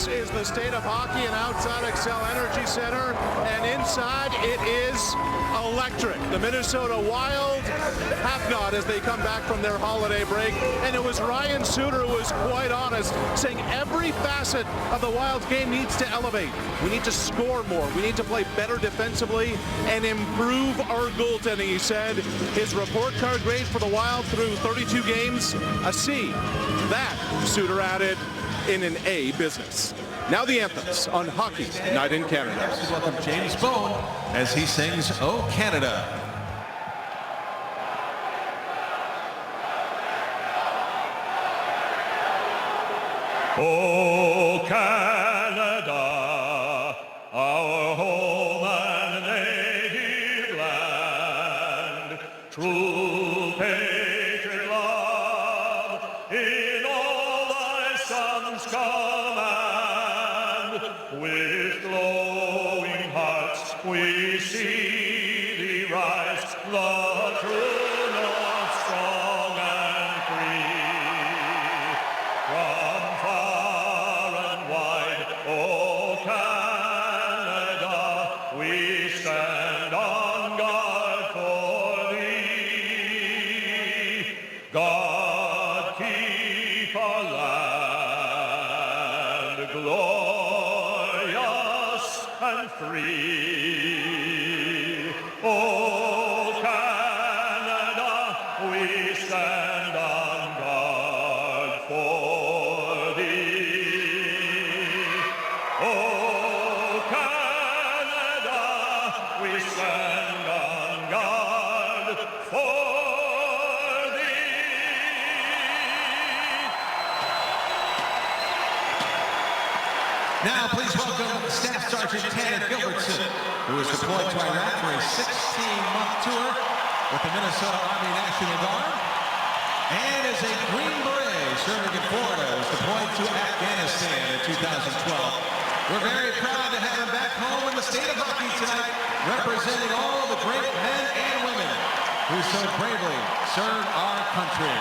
This is the State of Hockey and outside Xcel Energy Center, and inside it is electric. The Minnesota Wild have not as they come back from their holiday break, and it was Ryan Suter who was quite honest, saying every facet of the Wild's game needs to elevate. We need to score more. We need to play better defensively and improve our goaltending, he said. His report card grade for the Wild through 32 games, a C. That, Suter added, in an A business. Now the anthems on Hockey Night in Canada. Welcome James Bone as he sings "Oh Canada." Oh Canada, our home and native land, true patriot love in all thy sons command. With glowing hearts we see thee rise, the true north, strong and free. From far and wide, oh Canada, we stand on guard for thee. God keep our land glorious and free. Oh Canada, we stand on guard for thee. Oh Canada, we stand on guard for thee. Now please welcome Staff Sergeant Tanner Gilbertson, who is deployed to Iraq for a 16-month tour with the Minnesota Army National Guard, and as a Green Beret serving in Florida, was deployed to Afghanistan in 2012. We're very proud to have him back home in the State of Hockey tonight, representing all the great men and women who so bravely serve our country.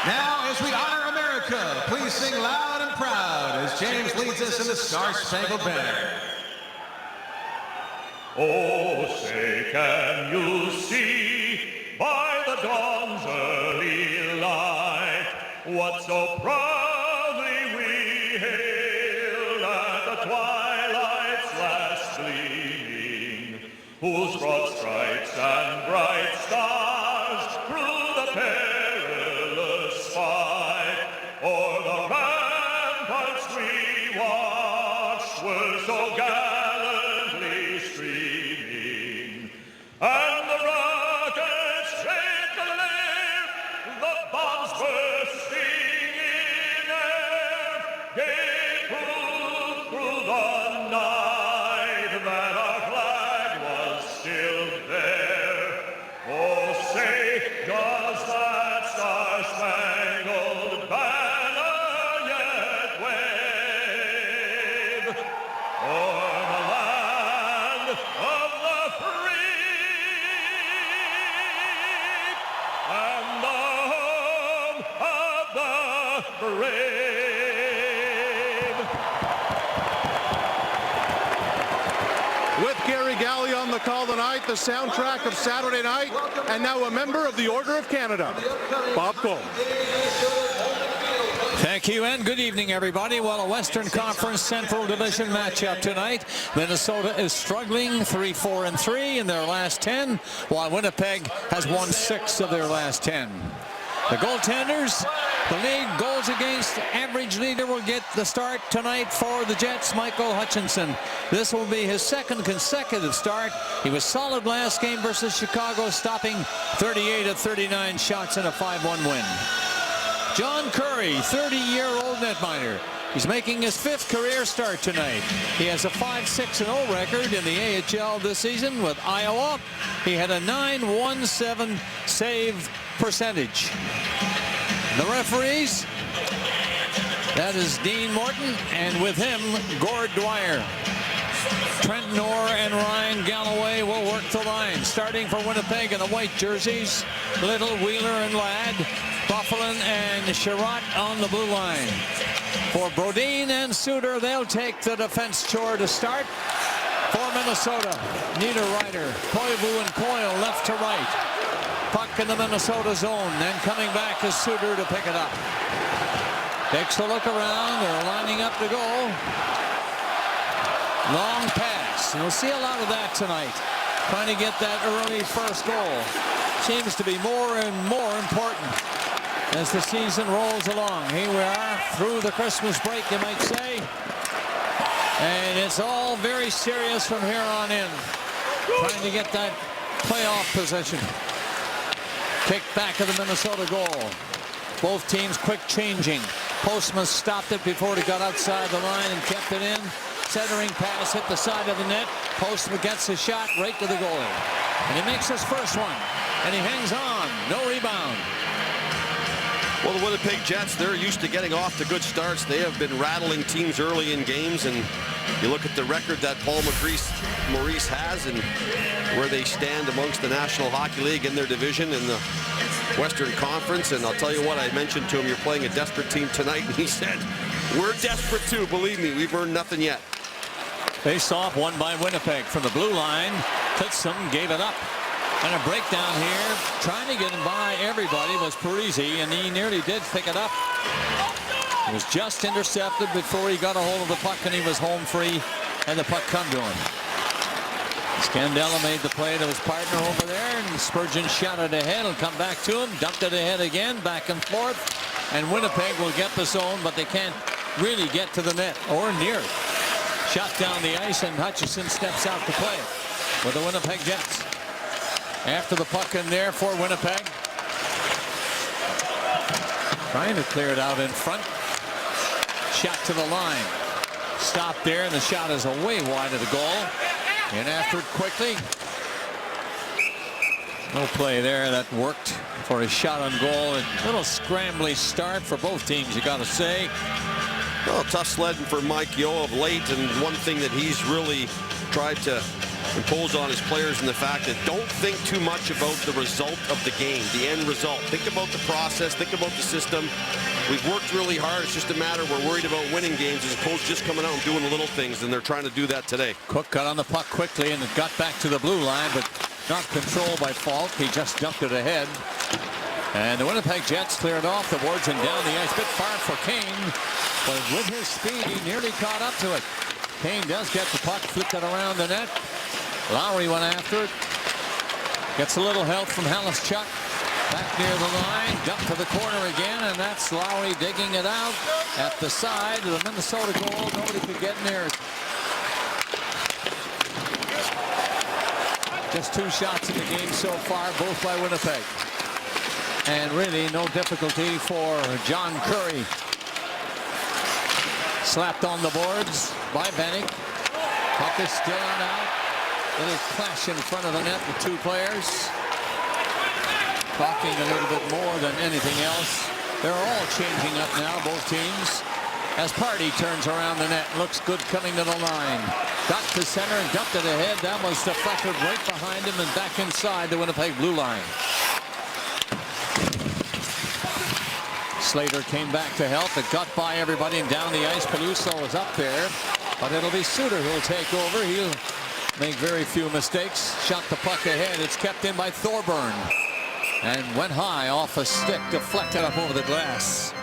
Now, as we honor America, please sing loud and proud as James leads us in the Star-Spangled Banner. Oh, say, can you see by the dawn's early light what so proudly we hailed at the twilight's last gleaming, whose broad stripes and bright stars through the perilous fight o'er the ramparts we watched were so gallantly streaming, and the rockets shake the air, the bombs bursting in air, gave proof through the night that our flag was still there. Oh, say, does that star-spangled banner yet wave o'er the land of the free and the home of the brave? With Gary Galley on the call tonight, the soundtrack of Saturday night, and now a member of the Order of Canada, Bob Cole. Thank you and good evening, everybody. Well, a Western Conference Central Division matchup tonight. Minnesota is struggling 3-4-3 in their last 10, while Winnipeg has won 6 of their last 10. The goaltenders, the league goals against average leader, will get the start tonight for the Jets, Michael Hutchinson. This will be his second consecutive start. He was solid last game versus Chicago, stopping 38 of 39 shots in a 5-1 win. John Curry, 30-year-old netminder. He's making his 5th career start tonight. He has a 5-6-0 record in the AHL this season with Iowa. He had a .917 save percentage. The referees, that is Dean Morton, and with him, Gord Dwyer. Trent Knorr and Ryan Galloway will work the line. Starting for Winnipeg in the white jerseys, Little, Wheeler, and Ladd. Buffalin and Sherratt on the blue line. For Brodin and Suter, they'll take the defense chore to start. For Minnesota, Niederreiter, Koivu and Coyle left to right. Puck in the Minnesota zone, and coming back is Suter to pick it up. Takes a look around, they're lining up to go. Long pass, you'll see a lot of that tonight. Trying to get that early first goal. Seems to be more and more important as the season rolls along. Here we are through the Christmas break, you might say. And it's all very serious from here on in. Trying to get that playoff position. Kick back of the Minnesota goal. Both teams quick changing. Postma stopped it before it got outside the line and kept it in. Centering pass hit the side of the net. Postma gets a shot right to the goalie. And he makes his first one. And he hangs on. No rebound. Well, the Winnipeg Jets, they're used to getting off to good starts. They have been rattling teams early in games, and you look at the record that Paul Maurice has and where they stand amongst the National Hockey League in their division in the Western Conference. And I'll tell you what, I mentioned to him, you're playing a desperate team tonight, and he said, we're desperate too. Believe me, we've earned nothing yet. Face off, won by Winnipeg from the blue line. Titsum gave it up. And a breakdown here, trying to get him by everybody was Parisi, and he nearly did pick it up. It was just intercepted before he got a hold of the puck, and he was home free, and the puck come to him. Scandella made the play to his partner over there, and Spurgeon shot it ahead. It'll come back to him, dumped it ahead again, back and forth, and Winnipeg will get the zone, but they can't really get to the net or near it. Shot down the ice, and Hutchison steps out to play with the Winnipeg Jets. After the puck in there for Winnipeg. Trying to clear it out in front. Shot to the line. Stopped there, and the shot is away wide of the goal. In after it quickly. No play there that worked for a shot on goal. A little scrambly start for both teams, you got to say. Well, tough sledding for Mike Yeo of late, and one thing that he's really tried to impose on his players in the fact that don't think too much about the result of the game, the end result. Think about the process, think about the system. We've worked really hard. It's just a matter we're worried about winning games as opposed to just coming out and doing the little things, and they're trying to do that today. Cook got on the puck quickly, and it got back to the blue line, but not controlled by Falk. He just dumped it ahead. And the Winnipeg Jets cleared off the boards and down the ice. Bit far for Kane, but with his speed, he nearly caught up to it. Kane does get the puck, flipped it around the net. Lowry went after it. Gets a little help from Halischuk. Back near the line, dumped to the corner again, and that's Lowry digging it out at the side of the Minnesota goal. Nobody could get near it. Just 2 shots in the game so far, both by Winnipeg. And really no difficulty for John Curry. Slapped on the boards by Bennick. Puck is still on out. Little clash in front of the net with 2 players. Talking a little bit more than anything else. They're all changing up now, both teams. As Party turns around the net, looks good coming to the line. Got to center and dumped it ahead. That was deflected right behind him and back inside the Winnipeg blue line. Slater came back to help. It got by everybody and down the ice. Peluso was up there, but it'll be Suter who'll take over. He'll make very few mistakes. Shot the puck ahead. It's kept in by Thorburn. And went high off a stick, deflected up over the glass.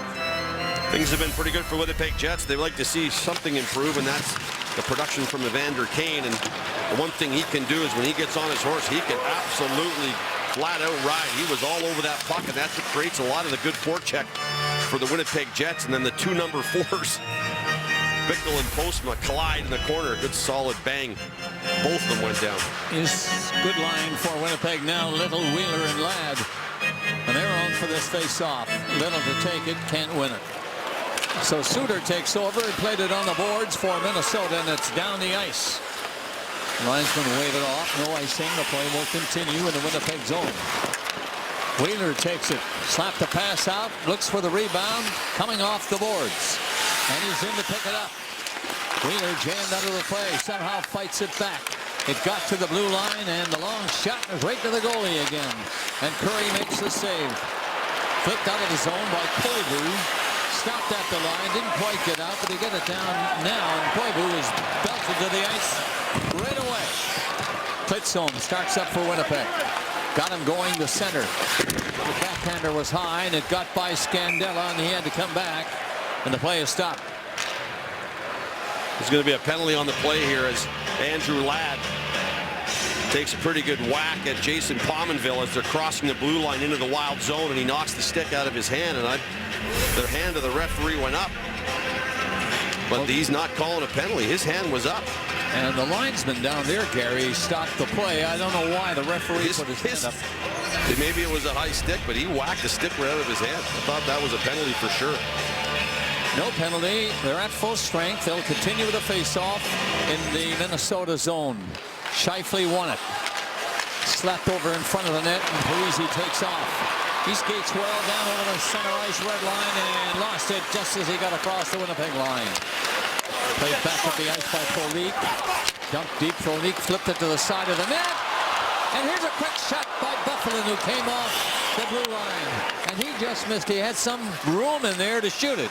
Things have been pretty good for Winnipeg Jets. They'd like to see something improve, and that's the production from Evander Kane. And the one thing he can do is when he gets on his horse, he can absolutely flat out ride. He was all over that puck, and that's what creates a lot of the good forecheck for the Winnipeg Jets. And then the 2 number 4s, Bickle and Postma, collide in the corner. Good solid bang. Both of them went down. Is good line for Winnipeg now. Little, Wheeler, and Ladd. And they're on for this face-off. Little to take it, can't win it. So Suter takes over. He played it on the boards for Minnesota, and it's down the ice. Linesman wave it off. No icing. The play will continue in the Winnipeg zone. Wheeler takes it. Slap the pass out. Looks for the rebound. Coming off the boards. And he's in to pick it up. Wheeler jammed out of the play. Somehow fights it back. It got to the blue line, and the long shot is right to the goalie again. And Curry makes the save. Flipped out of the zone by Koivu. Stopped at the line, didn't quite get out, but he got it down now, and Koivu is belted to the ice right away. Klitsolm starts up for Winnipeg. Got him going to center. The backhander was high, and it got by Scandella, and he had to come back, and the play is stopped. There's going to be a penalty on the play here as Andrew Ladd takes a pretty good whack at Jason Pominville as they're crossing the blue line into the Wild zone, and he knocks the stick out of his hand, and the hand of the referee went up. But he's not calling a penalty. His hand was up. And the linesman down there, Gary, stopped the play. I don't know why the referee put his hand up. Maybe it was a high stick, but he whacked the stick right out of his hand. I thought that was a penalty for sure. No penalty. They're at full strength. They'll continue the face-off in the Minnesota zone. Scheifele won it. Slapped over in front of the net, and Parise takes off. He skates well down over the center ice red line and lost it just as he got across the Winnipeg line. Played back up the ice by Polique. Dumped deep. Polique flipped it to the side of the net. And here's a quick shot by Buffalo, who came off the blue line. And he just missed. He had some room in there to shoot it.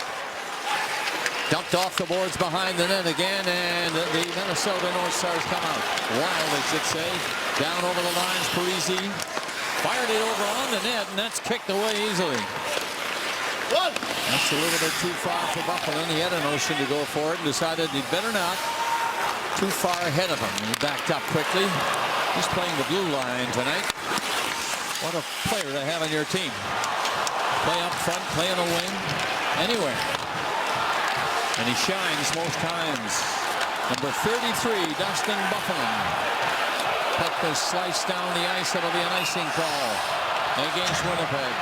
Dumped off the boards behind the net again, and the Minnesota North Stars come out. Wild, I should say. Down over the lines, Parise fired it over on the net, and that's kicked away easily. That's a little bit too far for Buffalo. He had a notion to go for it and decided he'd better not. Too far ahead of him. He backed up quickly. He's playing the blue line tonight. What a player to have on your team. Play up front, play in the wing, anywhere. And he shines most times. Number 33, Dustin Buffalo. Puck is sliced down the ice. It'll be an icing call against Winnipeg.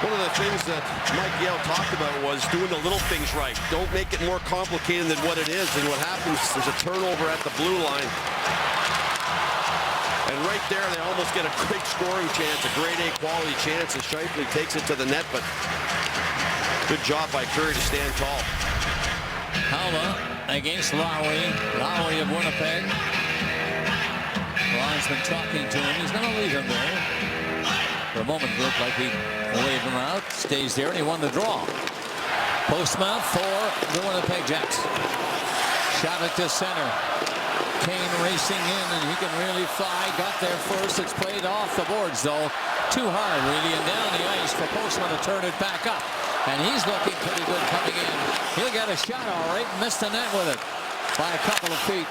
One of the things that Mike Yeo talked about was doing the little things right. Don't make it more complicated than what it is. And what happens, there's a turnover at the blue line. And right there, they almost get a great scoring chance, a grade A quality chance, as Scheifele takes it to the net. But good job by Curry to stand tall. Haula against Lowry. Lowry of Winnipeg. Ron's been talking to him. He's going to leave him there. For a moment, it looked like he'd wave him out. Stays there, and he won the draw. Postma for the Winnipeg Jets. Shot it to center. Kane racing in, and he can really fly. Got there first. It's played off the boards, though. Too hard, really, and down the ice for Postma to turn it back up. And he's looking pretty good coming in. He'll get a shot, all right. Missed the net with it by a couple of feet.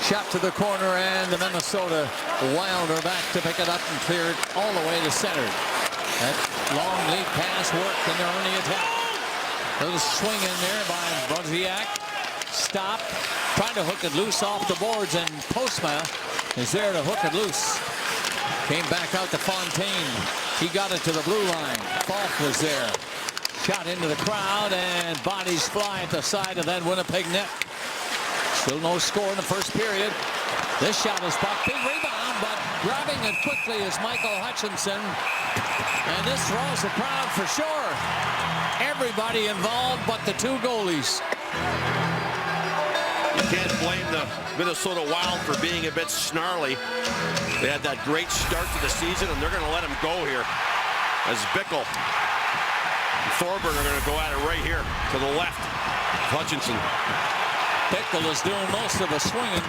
Shot to the corner, and the Minnesota Wild are back to pick it up and clear it all the way to center. That long lead pass worked, and they're on the attack. Little swing in there by Brodziak. Stop. Trying to hook it loose off the boards, and Postma is there to hook it loose. Came back out to Fontaine. He got it to the blue line. Falk was there. Shot into the crowd, and bodies fly at the side of that Winnipeg net. Still no score in the first period. This shot is popped. Big rebound, but grabbing it quickly is Michael Hutchinson. And this throws the crowd for sure. Everybody involved but the two goalies. You can't blame the Minnesota Wild for being a bit snarly. They had that great start to the season, and they're going to let them go here. As Bickell and Thorburn are going to go at it right here to the left. Hutchinson. Bickell is doing most of the swinging,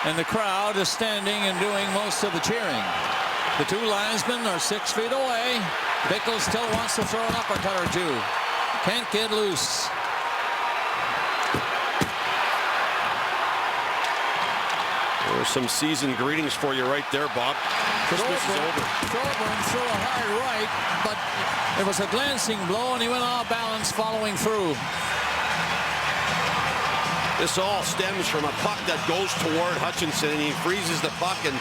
and the crowd is standing and doing most of the cheering. The two linesmen are 6 feet away. Bickell still wants to throw an uppercut or two. Can't get loose. There's some season greetings for you right there, Bob. Christmas is over. Thorburn threw a hard right, but it was a glancing blow, and he went off balance following through. This all stems from a puck that goes toward Hutchinson, and he freezes the puck, and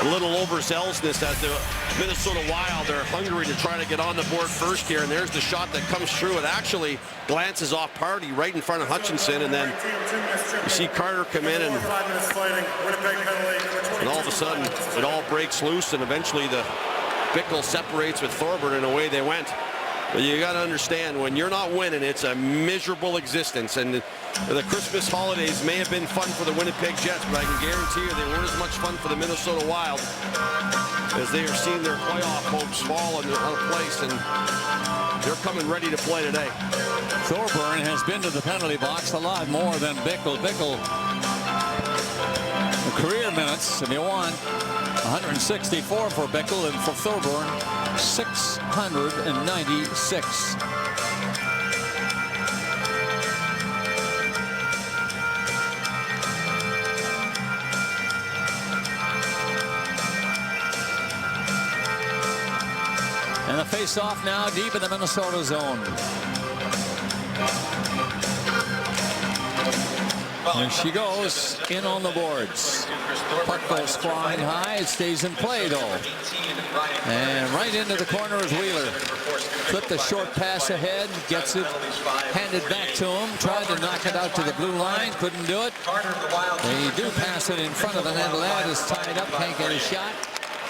a little overzealousness as the Minnesota Wild are hungry to try to get on the board first here, and there's the shot that comes through. It actually glances off Party right in front of Hutchinson, and then you see Carter come in, and all of a sudden it all breaks loose, and eventually the Bickell separates with Thorburn, and away they went. But you got to understand, when you're not winning, it's a miserable existence. And the Christmas holidays may have been fun for the Winnipeg Jets, but I can guarantee you they weren't as much fun for the Minnesota Wild, as they are seeing their playoff hopes fall in a place, and they're coming ready to play today. Thorburn has been to the penalty box a lot more than Bickell. Bickell, the career minutes, if you want, 164 for Bickell, and for Thorburn, 696. And a face-off now deep in the Minnesota zone. There she goes, in on the boards. Puck goes flying high. It stays in play, though. And right into the corner is Wheeler. Flipped a short pass ahead, gets it handed back to him. Tried to knock it out to the blue line, couldn't do it. They do pass it in front of the net. Ladd is tied up, can't get a shot.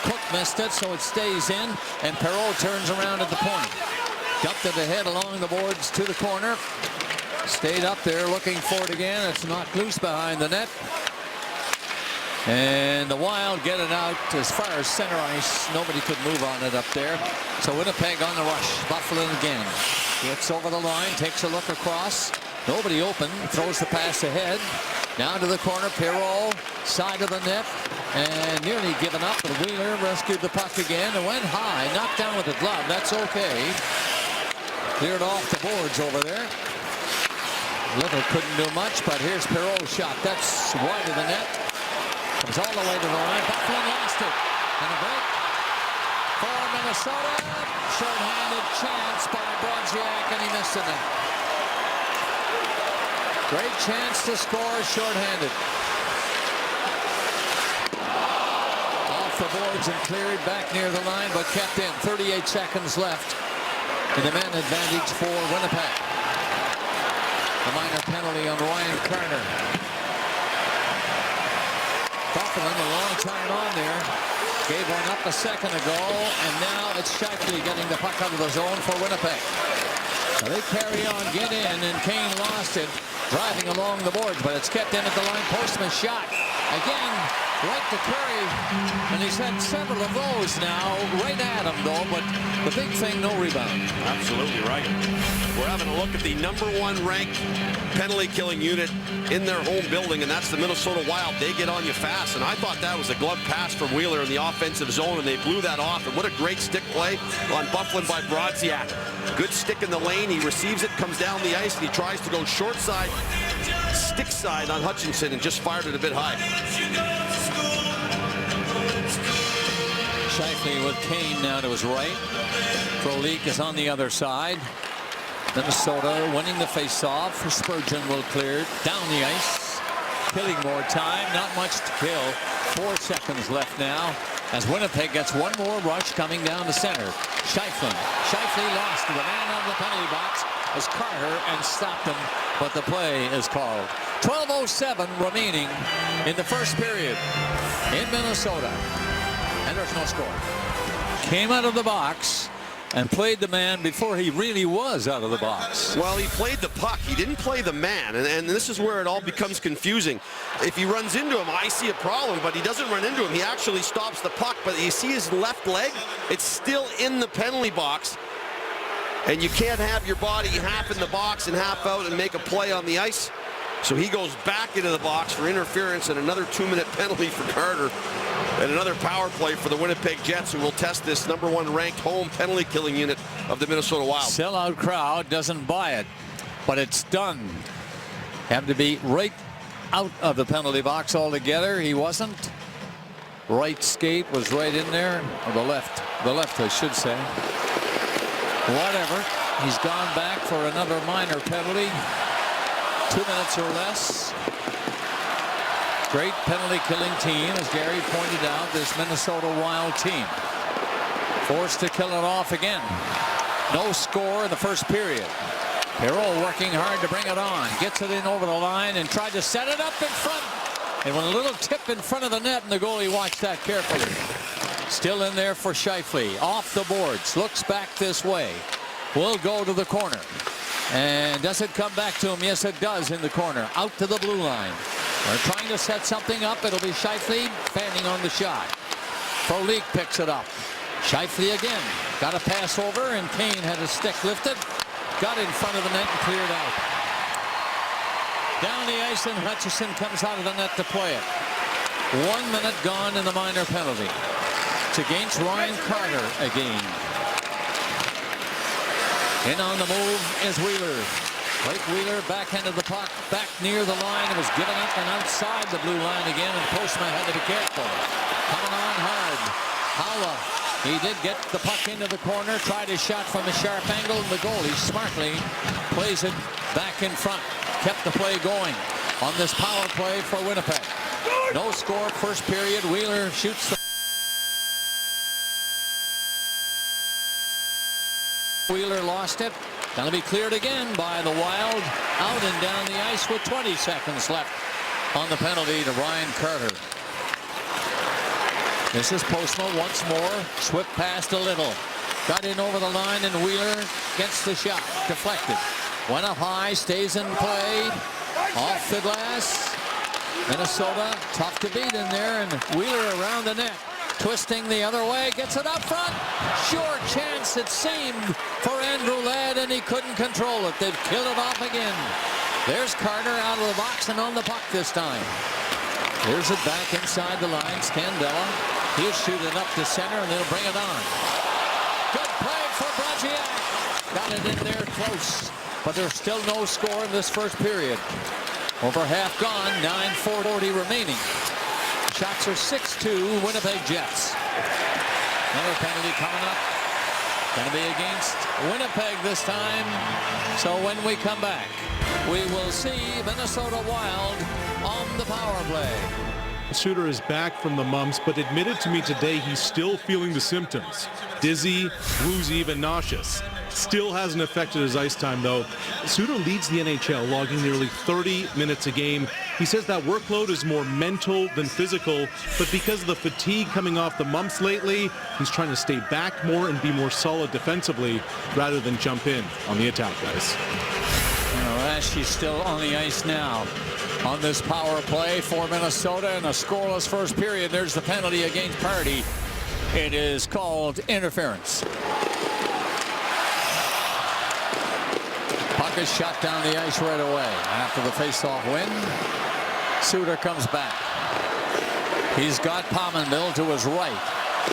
Cook missed it, so it stays in, and Perreault turns around at the point. Dumped it ahead along the boards to the corner. Stayed up there looking for it again. It's knocked loose behind the net. And the Wild get it out as far as center ice. Nobody could move on it up there. So Winnipeg on the rush. Byfuglien again. Gets over the line, takes a look across. Nobody open. Throws the pass ahead. Down to the corner. Perreault, side of the net. And nearly given up. But Wheeler rescued the puck again. It went high. Knocked down with a glove. That's okay. Cleared off the boards over there. Little couldn't do much, but here's Perreault's shot. That's wide of the net. Comes all the way to the line. Byfuglien lost it. And a break for Minnesota. Short-handed chance by Brodziak, and he missed the net. Great chance to score short-handed. Off the boards and cleared back near the line, but kept in. 38 seconds left. And the man advantage for Winnipeg. A minor penalty on Ryan Carter. Byfuglien a long time on there. Gave one up a second ago, and now it's Scheifele getting the puck out of the zone for Winnipeg. So they carry on, get in, and Kane lost it, driving along the boards, but it's kept in at the line. Postman shot. Again, right to Curry, and he's had several of those now, right at him though, but the big thing, no rebound. Absolutely right. We're having a look at the #1 ranked penalty killing unit in their home building, and that's the Minnesota Wild. They get on you fast, and I thought that was a glove pass from Wheeler in the offensive zone, and they blew that off. And what a great stick play on Byfuglien by Brodziak. Good stick in the lane. He receives it, comes down the ice, and he tries to go short side, stick side on Hutchinson, and just fired it a bit high. Scheifele with Kane now to his right. Frolik is on the other side. Minnesota winning the face-off. Spurgeon will clear down the ice. Killing more time. Not much to kill. 4 seconds left now as Winnipeg gets one more rush coming down the center. Scheifele. Scheifele lost to the man on the penalty box as Carter and stopped him, but the play is called. 12:07 remaining in the first period in Minnesota. And there's no score. Came out of the box and played the man before he really was out of the box. Well, he played the puck. He didn't play the man, and this is where it all becomes confusing. If he runs into him, I see a problem, but he doesn't run into him. He actually stops the puck, but you see his left leg? It's still in the penalty box, and you can't have your body half in the box and half out and make a play on the ice. So he goes back into the box for interference and another 2-minute penalty for Carter. And another power play for the Winnipeg Jets, who will test this #1 ranked home penalty killing unit of the Minnesota Wild. Sellout crowd doesn't buy it, but it's done. Have to be right out of the penalty box altogether. He wasn't. Right skate was right in there, or the left I should say. Whatever. He's gone back for another minor penalty. 2 minutes or less. Great penalty killing team, as Gary pointed out, this Minnesota Wild team. Forced to kill it off again. No score in the first period. Perreault working hard to bring it on. Gets it in over the line and tried to set it up in front. And with a little tip in front of the net, and the goalie watched that carefully. Still in there for Scheifele. Off the boards. Looks back this way. will go to the corner. And does it come back to him? Yes, it does in the corner. Out to the blue line. They're trying to set something up. It'll be Scheifele fanning on the shot. Frolik picks it up. Scheifele again. Got a pass over, and Kane had his stick lifted. Got in front of the net and cleared out. Down the ice, and Hutchison comes out of the net to play it. 1 minute gone in the minor penalty. It's against Ryan Carter again. In on the move is Wheeler. Blake Wheeler backhanded the puck back near the line. It was given up and outside the blue line again, and Postma had to be careful. Coming on hard. Haula. He did get the puck into the corner, tried his shot from a sharp angle, and the goalie smartly plays it back in front. Kept the play going on this power play for Winnipeg. No score first period. Wheeler shoots the Wheeler lost it. Going to be cleared again by the Wild. Out and down the ice with 20 seconds left on the penalty to Ryan Carter. This is Postma once more. Swift passed a little. Got in over the line, and Wheeler gets the shot. Deflected. Went up high, stays in play. Off the glass. Minnesota tough to beat in there, and Wheeler around the net. Twisting the other way, gets it up front. Sure chance it seemed for Andrew Ladd, and he couldn't control it. They've killed it off again. There's Carter out of the box and on the puck this time. Here's it back inside the line. Scandella. He'll shoot it up to center, and they'll bring it on. Good play for Braziak. Got it in there close, but there's still no score in this first period. Over half gone, 9:40 remaining. Shots are 6-2 Winnipeg Jets. Another penalty coming up. Going to be against Winnipeg this time. So when we come back, we will see Minnesota Wild on the power play. Suter is back from the mumps, but admitted to me today he's still feeling the symptoms. Dizzy, woozy, even nauseous. Still hasn't affected his ice time, though. Suter leads the NHL, logging nearly 30 minutes a game. He says that workload is more mental than physical, but because of the fatigue coming off the mumps lately, he's trying to stay back more and be more solid defensively rather than jump in on the attack, guys. She's still on the ice now on this power play for Minnesota in a scoreless first period. There's the penalty against Pardy. It is called interference. Puck is shot down the ice right away after the face-off win. Suter comes back. He's got Pominville to his right.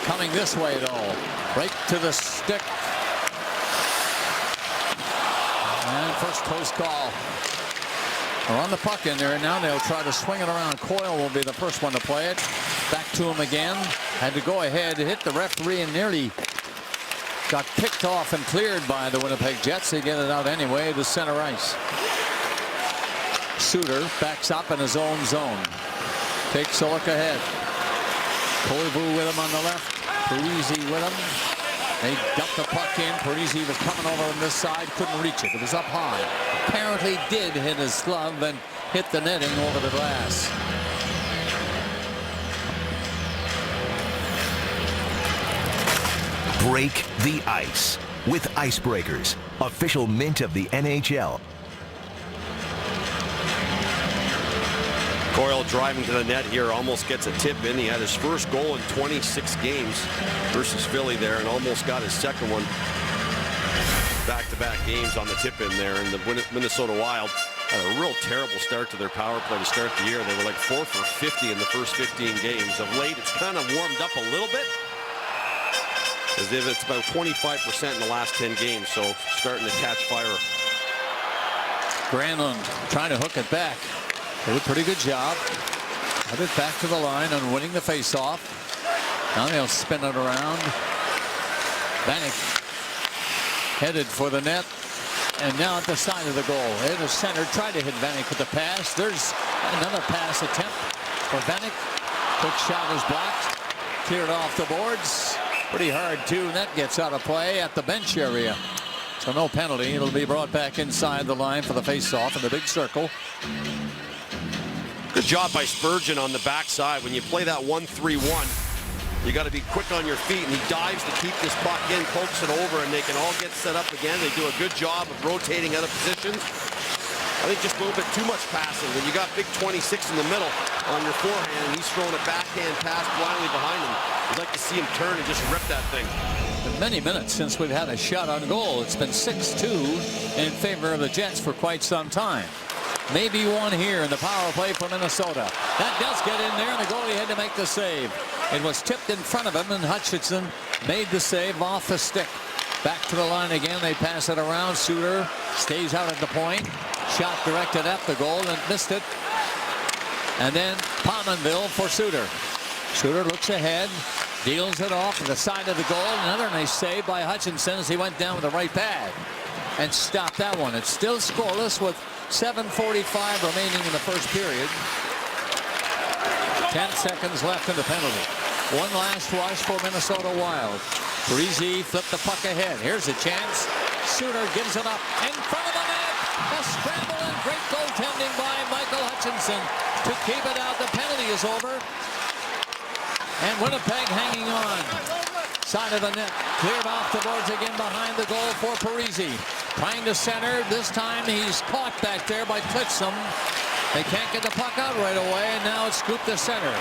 Coming this way, though. Right to the stick. And first close call. They're on the puck in there, and now they'll try to swing it around. Coyle will be the first one to play it. Back to him again. Had to go ahead, hit the referee, and nearly got picked off and cleared by the Winnipeg Jets. They get it out anyway to center ice. Suter backs up in his own zone. Takes a look ahead. Koivu with him on the left. Parisi with him. They dumped the puck in. Parisi was coming over on this side. Couldn't reach it. It was up high. Apparently did hit his glove and hit the netting over the glass. Break the ice with Icebreakers, official mint of the NHL. Coyle driving to the net here, almost gets a tip in. He had his first goal in 26 games versus Philly there, and almost got his second one. Back-to-back games on the tip in there, and the Minnesota Wild had a real terrible start to their power play to start the year. They were like 4 for 50 in the first 15 games. Of late, it's kind of warmed up a little bit, as if it's about 25% in the last 10 games, so starting to catch fire. Granlund trying to hook it back. Did a pretty good job. Had it back to the line on winning the face-off. Now they'll spin it around. Vanek headed for the net. And now at the side of the goal. In the center, tried to hit Vanek with the pass. There's another pass attempt for Vanek. Quick shot is blocked. Cleared off the boards. Pretty hard, too. Net gets out of play at the bench area. So no penalty. It'll be brought back inside the line for the face-off in the big circle. Good job by Spurgeon on the backside. When you play that 1-3-1, You got to be quick on your feet, and he dives to keep this puck in, pokes it over, and they can all get set up again. They do a good job of rotating out of positions. I think just a little bit too much passing. When you got big 26 in the middle on your forehand, and he's throwing a backhand pass blindly behind him, you'd like to see him turn and just rip that thing. Been many minutes since we've had a shot on goal. It's been 6-2 in favor of the Jets for quite some time. Maybe one here in the power play for Minnesota. That does get in there, and the goalie had to make the save. It was tipped in front of him, and Hutchinson made the save off the stick. Back to the line again. They pass it around. Suter stays out at the point. Shot directed at the goal and missed it. And then Pominville for Suter. Suter looks ahead, deals it off to the side of the goal. Another nice save by Hutchinson as he went down with the right pad and stopped that one. It's still scoreless with 7:45 remaining in the first period. 10 seconds left in the penalty. One last rush for Minnesota Wild. Parise flipped the puck ahead. Here's a chance. Suter gives it up in front of the net. A scramble and great goaltending by Michael Hutchinson to keep it out. The penalty is over. And Winnipeg hanging on. Side of the net. Cleared off the boards again behind the goal for Parise. Trying to center. This time he's caught back there by Clitsum. They can't get the puck out right away, and now it's scooped to center.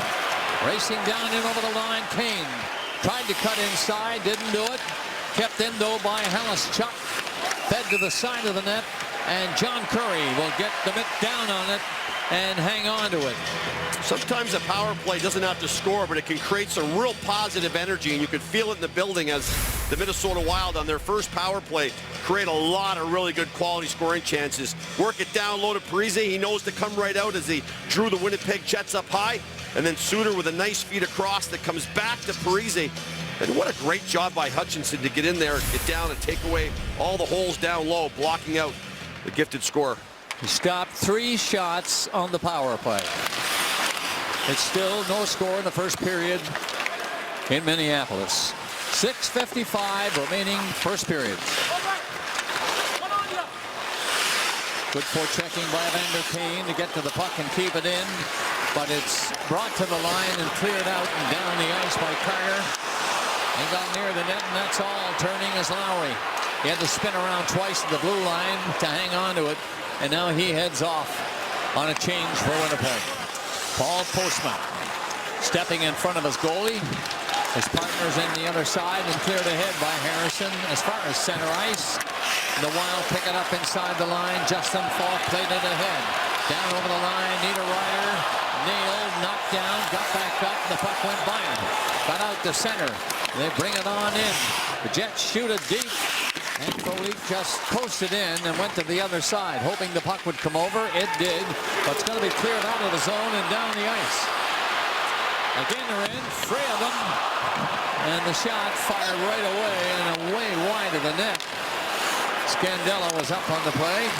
Racing down in over the line, Kane. Tried to cut inside, didn't do it. Kept in, though, by Halischuk. Fed to the side of the net, and John Curry will get the mitt down on it and hang on to it. Sometimes a power play doesn't have to score, but it can create some real positive energy, and you can feel it in the building as the Minnesota Wild on their first power play create a lot of really good quality scoring chances. Work it down low to Parise. He knows to come right out as he drew the Winnipeg Jets up high. And then Suter with a nice feed across that comes back to Parise. And what a great job by Hutchinson to get in there, get down and take away all the holes down low, blocking out the gifted scorer. He stopped 3 shots on the power play. It's still no score in the first period in Minneapolis. 6:55 remaining first period. Good forechecking by Evander Kane to get to the puck and keep it in. But it's brought to the line and cleared out and down the ice by Carter. He got near the net, and that's all. Turning is Lowry. He had to spin around twice at the blue line to hang on to it. And now he heads off on a change for Winnipeg. Paul Postma stepping in front of his goalie. His partner's in the other side and cleared ahead by Harrison as far as center ice. The Wild pick it up inside the line. Justin Falk played it ahead. Down over the line, Niederreiter nailed, knocked down, got back up, and the puck went by him. Got out to center. They bring it on in. The Jets shoot it deep, and Foley just posted in and went to the other side, hoping the puck would come over. It did, but it's going to be cleared out of the zone and down the ice. Again, they're in, 3 of them, and the shot fired right away and away wide of the net. Scandella was up on the play.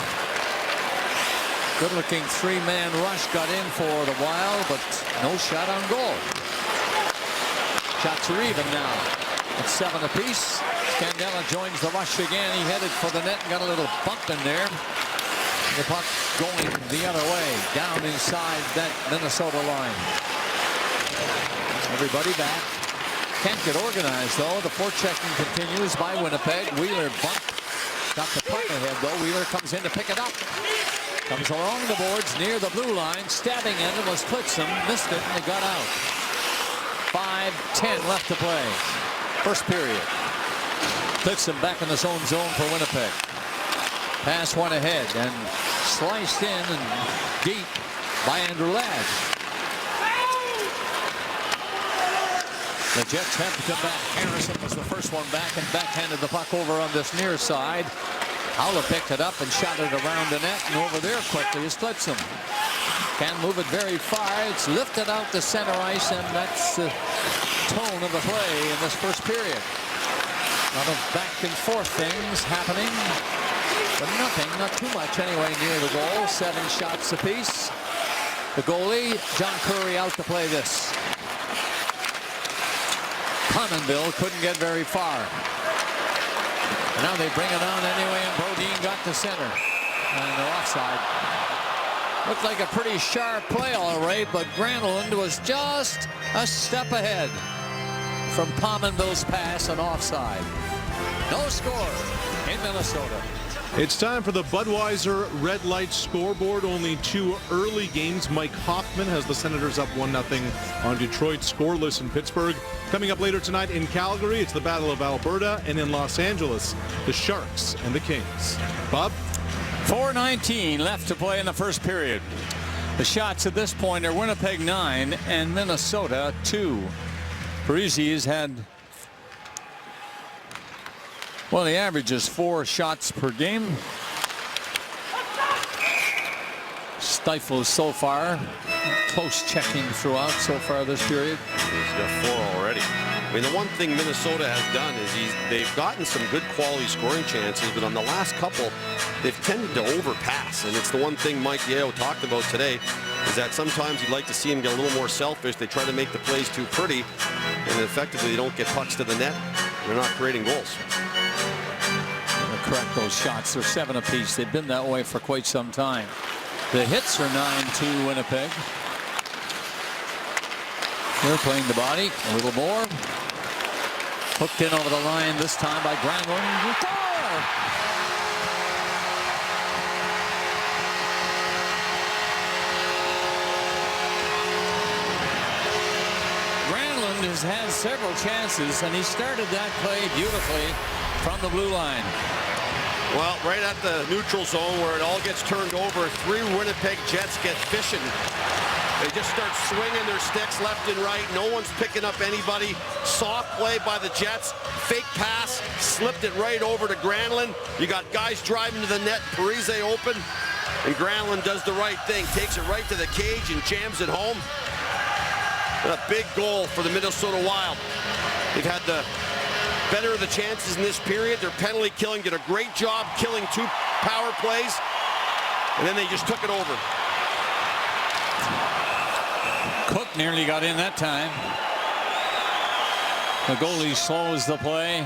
Good-looking 3-man rush got in for the Wild, but no shot on goal. Shots are even now. It's 7 apiece. Scandella joins the rush again. He headed for the net and got a little bump in there. The puck going the other way, down inside that Minnesota line. Everybody back. Can't get organized, though. The forechecking continues by Winnipeg. Wheeler bumped. Got the puck ahead, though. Wheeler comes in to pick it up. Comes along the boards near the blue line. Stabbing in it was Clitsum. Missed it, and they got out. 5:10 left to play. First period. Clitsum back in his own zone for Winnipeg. Pass one ahead and sliced in and deep by Andrew Ladd. The Jets have to come back. Harrison was the first one back and backhanded the puck over on this near side. Howler picked it up and shot it around the net, and over there quickly is Clitsum. Can't move it very far. It's lifted out to center ice, and that's the tone of the play in this first period. A lot of back and forth things happening, but nothing, not too much anyway, near the goal. 7 shots apiece. The goalie, John Curry, out to play this. Pominville couldn't get very far. And now they bring it on anyway, and Brodin got to center. And they're offside. Looked like a pretty sharp play, all right, but Granlund was just a step ahead. from Pominville's pass and offside. No score in Minnesota. It's time for the Budweiser Red Light scoreboard. Only 2 early games. Mike Hoffman has the Senators up 1-0 on Detroit, scoreless in Pittsburgh. Coming up later tonight in Calgary, it's the Battle of Alberta, and in Los Angeles, the Sharks and the Kings. Bob? 4:19 left to play in the first period. The shots at this point are Winnipeg 9 and Minnesota 2. Parise has had, well, the average is 4 shots per game. Stifles so far. Close checking throughout so far this period. He's got 4 already. I mean, the one thing Minnesota has done is they've gotten some good quality scoring chances, but on the last couple, they've tended to overpass. And it's the one thing Mike Yeo talked about today, is that sometimes you'd like to see him get a little more selfish. They try to make the plays too pretty, and effectively they don't get pucks to the net. They're not creating goals. Correct those shots. They're 7 apiece. They've been that way for quite some time. The hits are 9-2 Winnipeg. They're playing the body a little more. Hooked in over the line this time by Granlund. Granlund has had several chances, and he started that play beautifully from the blue line. Well, right at the neutral zone where it all gets turned over, 3 Winnipeg Jets get fishing. They just start swinging their sticks left and right. No one's picking up anybody. Soft play by the Jets. Fake pass. Slipped it right over to Granlund. You got guys driving to the net. Parise open. And Granlund does the right thing. Takes it right to the cage and jams it home. And a big goal for the Minnesota Wild. They've had the better of the chances in this period. Their penalty killing did a great job killing 2 power plays. And then they just took it over. Cook nearly got in that time. The goalie slows the play.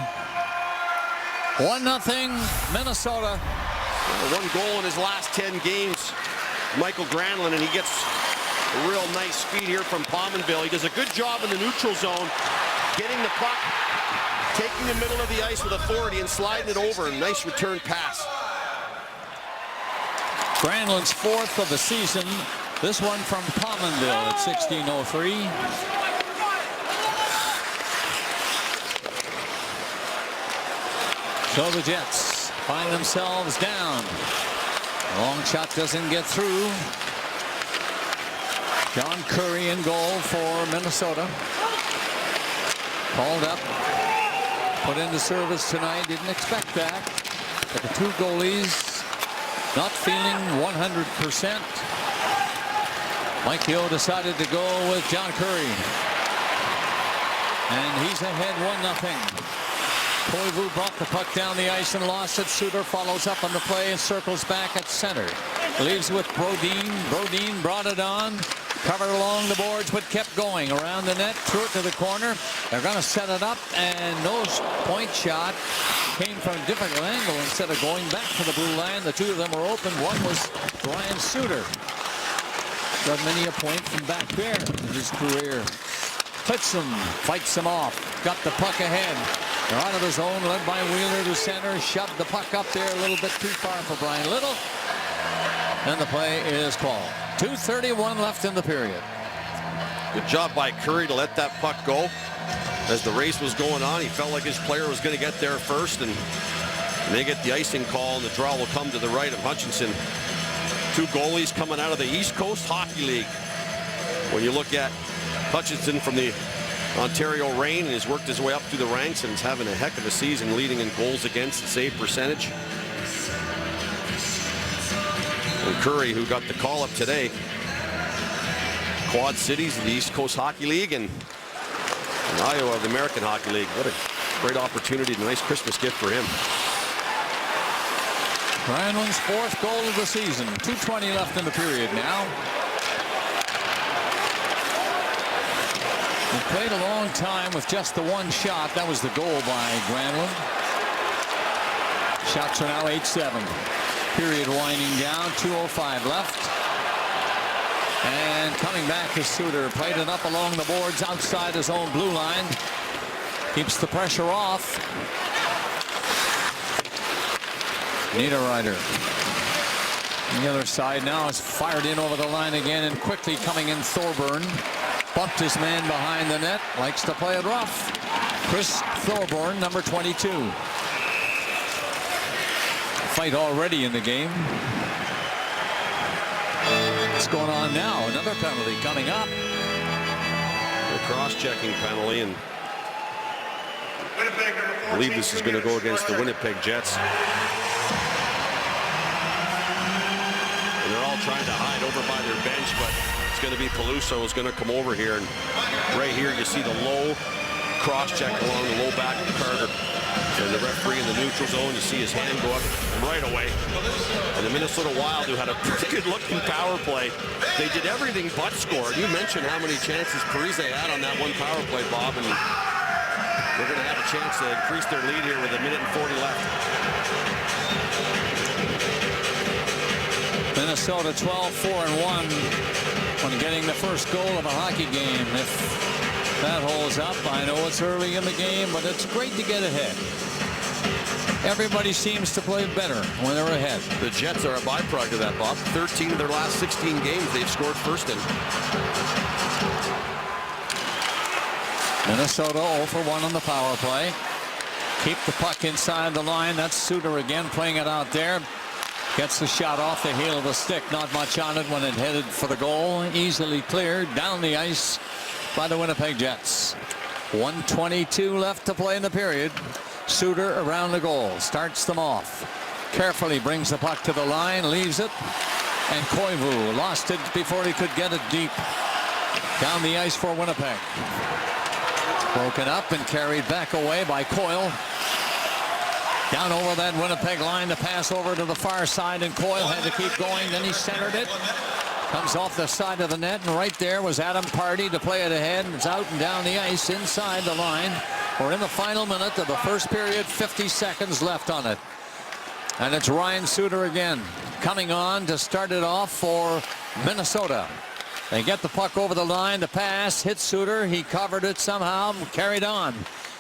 1-0 Minnesota. 1 goal in his last 10 games, Michael Granlund, and he gets a real nice speed here from Pominville. He does a good job in the neutral zone, getting the puck, taking the middle of the ice with authority and sliding it over. A nice return pass. Granlund's 4th of the season. This one from Pominville at 16:03. So the Jets find themselves down. Long shot doesn't get through. John Curry in goal for Minnesota. Called up. Put into service tonight. Didn't expect that. But the 2 goalies not feeling 100%. Mike Yeo decided to go with John Curry. And he's ahead 1-0. Koivu brought the puck down the ice and lost it. Suter follows up on the play and circles back at center. Leaves with Brodin. Brodin brought it on. Covered along the boards, but kept going around the net, threw it to the corner. They're going to set it up, and no point shot came from a different angle instead of going back to the blue line. The 2 of them were open. One was Brian Suter. Got many a point from back there in his career. Clitson fights him off. Got the puck ahead. They're out of the zone, led by Wheeler to center. Shoved the puck up there a little bit too far for Brian Little. And the play is called. 2:31 left in the period. Good job by Curry to let that puck go. As the race was going on, he felt like his player was going to get there first, and they get the icing call, and the draw will come to the right of Hutchinson. 2 goalies coming out of the East Coast Hockey League. When you look at Hutchinson from the Ontario Reign, and he's worked his way up through the ranks and is having a heck of a season, leading in goals against and save percentage. And Curry, who got the call up today, Quad Cities of the East Coast Hockey League and Iowa of the American Hockey League. What a great opportunity, a nice Christmas gift for him. Granlund's 4th goal of the season. 2:20 left in the period now. He played a long time with just the 1 shot. That was the goal by Granlund. Shots are now 8-7. Period winding down. 2:05 left. And coming back to Suter. Played it up along the boards outside his own blue line. Keeps the pressure off. Niederreiter. On the other side now is fired in over the line again, and quickly coming in Thorburn. Bumped his man behind the net. Likes to play it rough. Chris Thorburn, number 22. Fight already in the game. What's going on now? Another penalty coming up. A cross-checking penalty, and I believe this is going to go against the Winnipeg Jets. And they're all trying to hide over by their bench, but it's going to be Peluso who's going to come over here. And right here you see the low cross-check along the low back of Carter. And the referee in the neutral zone, you see his hand go up right away. And the Minnesota Wild, who had a pretty good-looking power play, they did everything but score. You mentioned how many chances Parise had on that one power play, Bob, and they're going to have a chance to increase their lead here with 1:40 left. Minnesota 12-4-1 when getting the first goal of a hockey game. If that holds up, I know it's early in the game, but it's great to get ahead. Everybody seems to play better when they're ahead. The Jets are a byproduct of that, Bob. 13 of their last 16 games they've scored first in. Minnesota 0-for-1 on the power play. Keep the puck inside the line. That's Suter again playing it out there. Gets the shot off the heel of the stick. Not much on it when it headed for the goal. Easily cleared down the ice by the Winnipeg Jets. 1:22 left to play in the period. Suter around the goal. Starts them off. Carefully brings the puck to the line. Leaves it. And Koivu lost it before he could get it deep. Down the ice for Winnipeg. Broken up and carried back away by Coyle. Down over that Winnipeg line. The pass over to the far side, and Coyle had to keep going. Then he centered it. Comes off the side of the net, and right there was Adam Pardy to play it ahead. And it's out and down the ice inside the line. We're in the final minute of the first period. 50 seconds left on it. And it's Ryan Suter again coming on to start it off for Minnesota. They get the puck over the line. The pass hits Suter. He covered it somehow, carried on.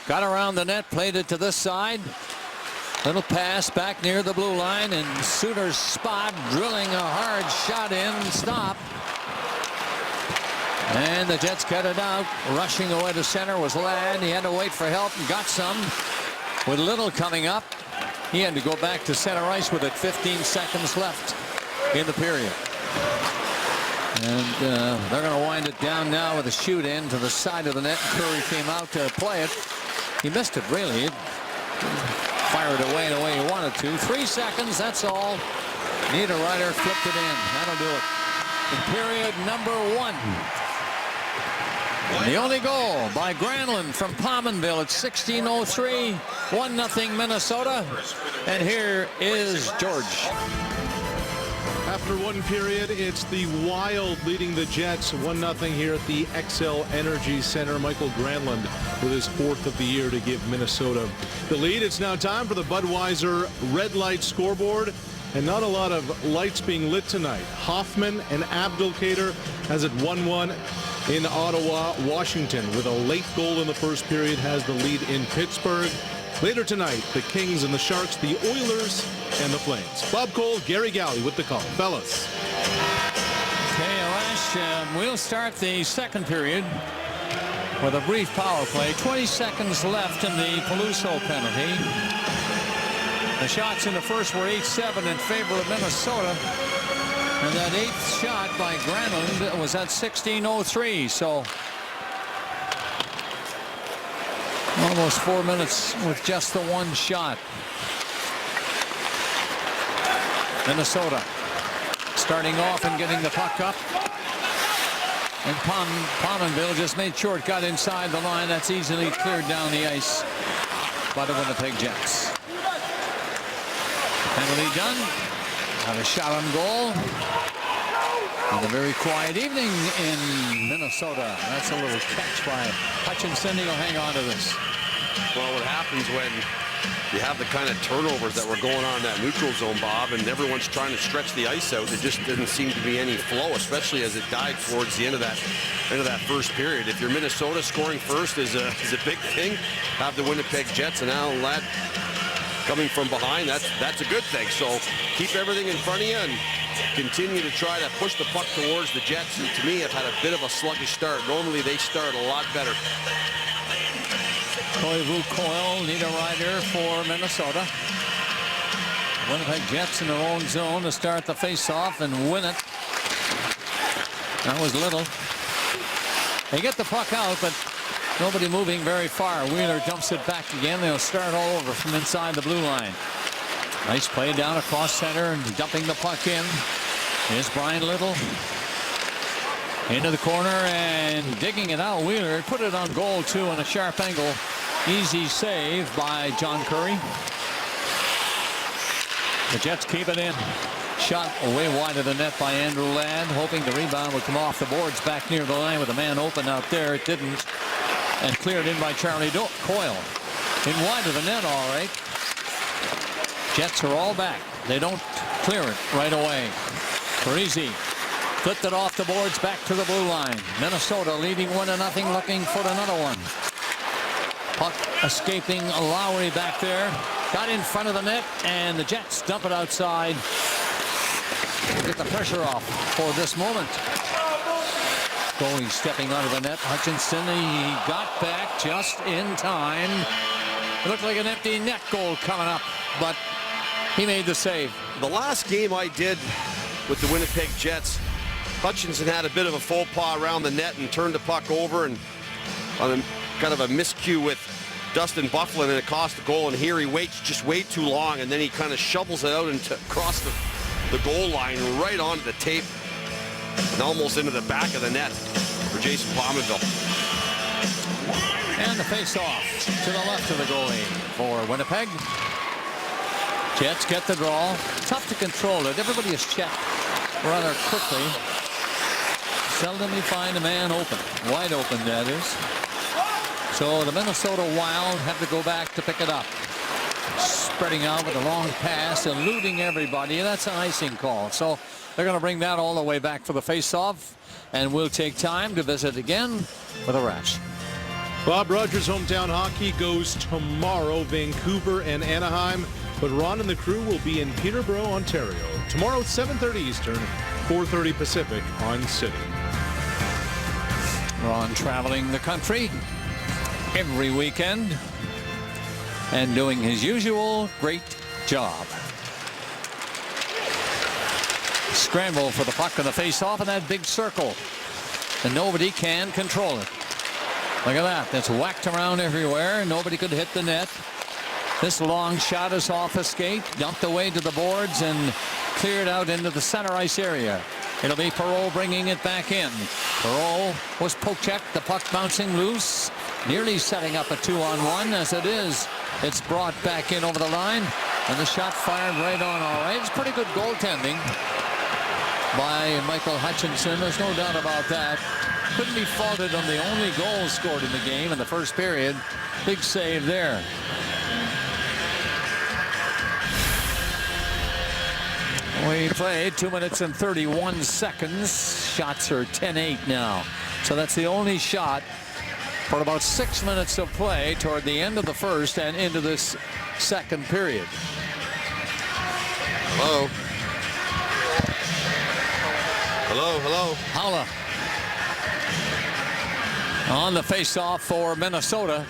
Got around the net, played it to this side. Little pass back near the blue line, and Suter's spot, drilling a hard shot in. Stop. And the Jets cut it out. Rushing away to center was Ladd. He had to wait for help and got some. With Little coming up, he had to go back to center ice with it. 15 seconds left in the period. And they're going to wind it down now with a shoot in to the side of the net. Curry came out to play it. He missed it, really. It fired away the way he wanted to. 3 seconds, that's all. Niederreiter flipped it in. That'll do it. In period number 1. And the only goal by Granlund from Pominville at 16:03. 1-0 Minnesota. And here is George. After one period, it's the Wild leading the Jets 1-0 here at the XL Energy Center. Michael Granlund with his 4th of the year to give Minnesota the lead. It's now time for the Budweiser red light scoreboard, and not a lot of lights being lit tonight. Hoffman and Abdelkader has it 1-1 in Ottawa. Washington, with a late goal in the first period, has the lead in Pittsburgh. Later tonight, the Kings and the Sharks, the Oilers and the Flames. Bob Cole, Gary Galley with the call. Fellas. Okay, Alash, we'll start the second period with a brief power play. 20 seconds left in the Peluso penalty. The shots in the first were 8-7 in favor of Minnesota. And that 8th shot by Granlund was at 16:03. So almost 4 minutes with just the one shot. Minnesota starting off and getting the puck up. And Pominville just made sure it got inside the line. That's easily cleared down the ice by the Winnipeg Jets. Penalty done. Had a shot on goal. And a very quiet evening in Minnesota. That's a little catch by Hutchinson. He'll hang on to this. Well, what happens when you have the kind of turnovers that were going on in that neutral zone, Bob, and everyone's trying to stretch the ice out, there just didn't seem to be any flow, especially as it died towards the end of that first period. If you're Minnesota, scoring first is a big thing. Have the Winnipeg Jets and Alan Ladd coming from behind, that's a good thing. So keep everything in front of you and continue to try to push the puck towards the Jets, who to me have had a bit of a sluggish start. Normally they start a lot better. Koivu Coyle, need a rider for Minnesota. Winnipeg Jets in their own zone to start the face-off and win it. That was Little. They get the puck out, but nobody moving very far. Wheeler dumps it back again. They'll start all over from inside the blue line. Nice play down across center and dumping the puck in. Here's Brian Little. Into the corner and digging it out. Wheeler put it on goal too on a sharp angle. Easy save by John Curry. The Jets keep it in. Shot away wide of the net by Andrew Ladd, hoping the rebound would come off the boards back near the line with a man open out there. It didn't. And cleared in by Charlie Coyle. In wide of the net, all right. Jets are all back. They don't clear it right away. Parisi flipped it off the boards back to the blue line. Minnesota leading 1-0, looking for another one. Puck escaping Lowry back there. Got in front of the net, and the Jets dump it outside. Get the pressure off for this moment. Goalie stepping out of the net. Hutchinson, he got back just in time. It looked like an empty net goal coming up, but he made the save. The last game I did with the Winnipeg Jets, Hutchinson had a bit of a faux pas around the net and turned the puck over, and on a kind of a miscue with Dustin Byfuglien, and it cost the goal. And here he waits just way too long, and then he kind of shovels it out into across the goal line right onto the tape and almost into the back of the net for Jason Pominville. And the face-off to the left of the goalie for Winnipeg. Jets get the draw. Tough to control it. Everybody is checked rather quickly. Seldom you find a man open. Wide open, that is. So the Minnesota Wild have to go back to pick it up. Spreading out with a long pass, eluding everybody. That's an icing call. So they're going to bring that all the way back for the face-off. And we'll take time to visit again with a Rash. Bob Rogers Hometown Hockey goes tomorrow, Vancouver and Anaheim. But Ron and the crew will be in Peterborough, Ontario. Tomorrow at 7:30 Eastern, 4:30 Pacific on City. Ron traveling the country every weekend and doing his usual great job. Scramble for the puck in the face-off in that big circle, and nobody can control it. Look at that. That's whacked around everywhere. Nobody could hit the net. This long shot is off a skate, dumped away to the boards and cleared out into the center ice area. It'll be Perreault bringing it back in. Perreault was poke-checked, the puck bouncing loose, nearly setting up a 2-on-1. As it is, it's brought back in over the line, and the shot fired right on. All right, it's pretty good goaltending by Michael Hutchinson. There's no doubt about that. Couldn't be faulted on the only goal scored in the game in the first period. Big save there. We played 2 minutes and 31 seconds. Shots are 10-8 now. So that's the only shot for about 6 minutes of play toward the end of the first and into this second period. Hello. Hello, hello. Haula on the face-off for Minnesota.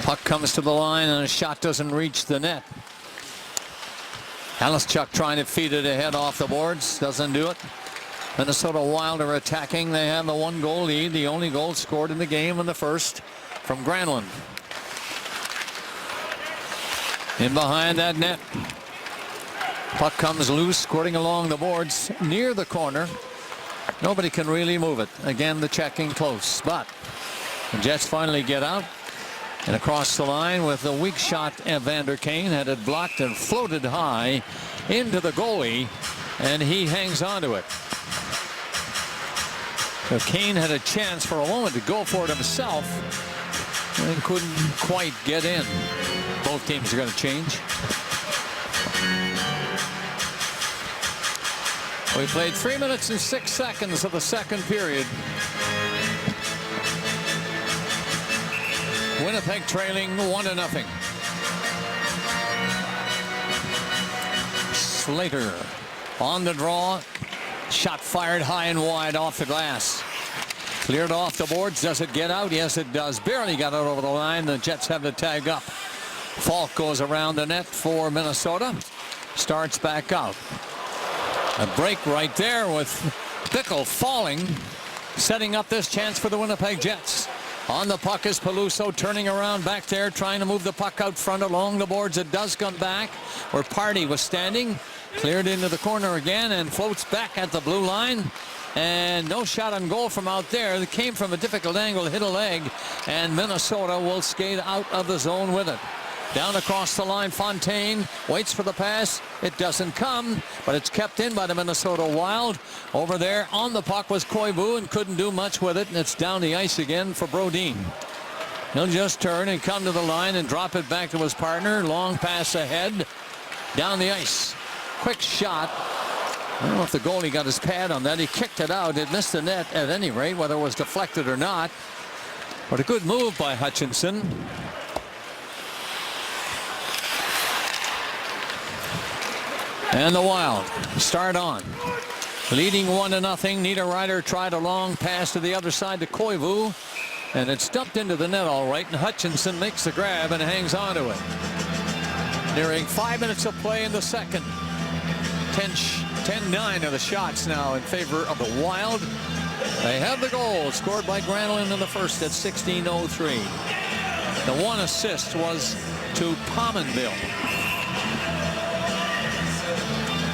Puck comes to the line and a shot doesn't reach the net. Halischuk trying to feed it ahead off the boards. Doesn't do it. Minnesota Wild are attacking. They have the 1-goal lead. The only goal scored in the game in the first from Granlund. In behind that net. Puck comes loose, squirting along the boards near the corner. Nobody can really move it. Again, the checking close. But the Jets finally get out. And across the line with a weak shot, Evander Kane had it blocked and floated high into the goalie, and he hangs on to it. So Kane had a chance for a moment to go for it himself and couldn't quite get in. Both teams are going to change. We played 3 minutes and 6 seconds of the second period. Winnipeg trailing 1-0. Slater on the draw. Shot fired high and wide off the glass. Cleared off the boards. Does it get out? Yes, it does. Barely got out over the line. The Jets have the tag up. Falk goes around the net for Minnesota. Starts back out. A break right there with Bickell falling, setting up this chance for the Winnipeg Jets. On the puck is Peluso, turning around back there, trying to move the puck out front along the boards. It does come back where Party was standing. Cleared into the corner again and floats back at the blue line. And no shot on goal from out there. It came from a difficult angle, hit a leg, and Minnesota will skate out of the zone with it. Down across the line, Fontaine waits for the pass. It doesn't come, but it's kept in by the Minnesota Wild. Over there on the puck was Koivu and couldn't do much with it, and it's down the ice again for Brodin. He'll just turn and come to the line and drop it back to his partner. Long pass ahead, down the ice. Quick shot. I don't know if the goalie got his pad on that. He kicked it out. It missed the net at any rate, whether it was deflected or not. But a good move by Hutchinson. And the Wild start on. Leading 1-0. Niederreiter tried a long pass to the other side to Koivu. And it's dumped into the net all right. And Hutchinson makes the grab and hangs on to it. Nearing 5 minutes of play in the second. 10-9 of the shots now in favor of the Wild. They have the goal scored by Granlund in the first at 16:03. The one assist was to Pominville.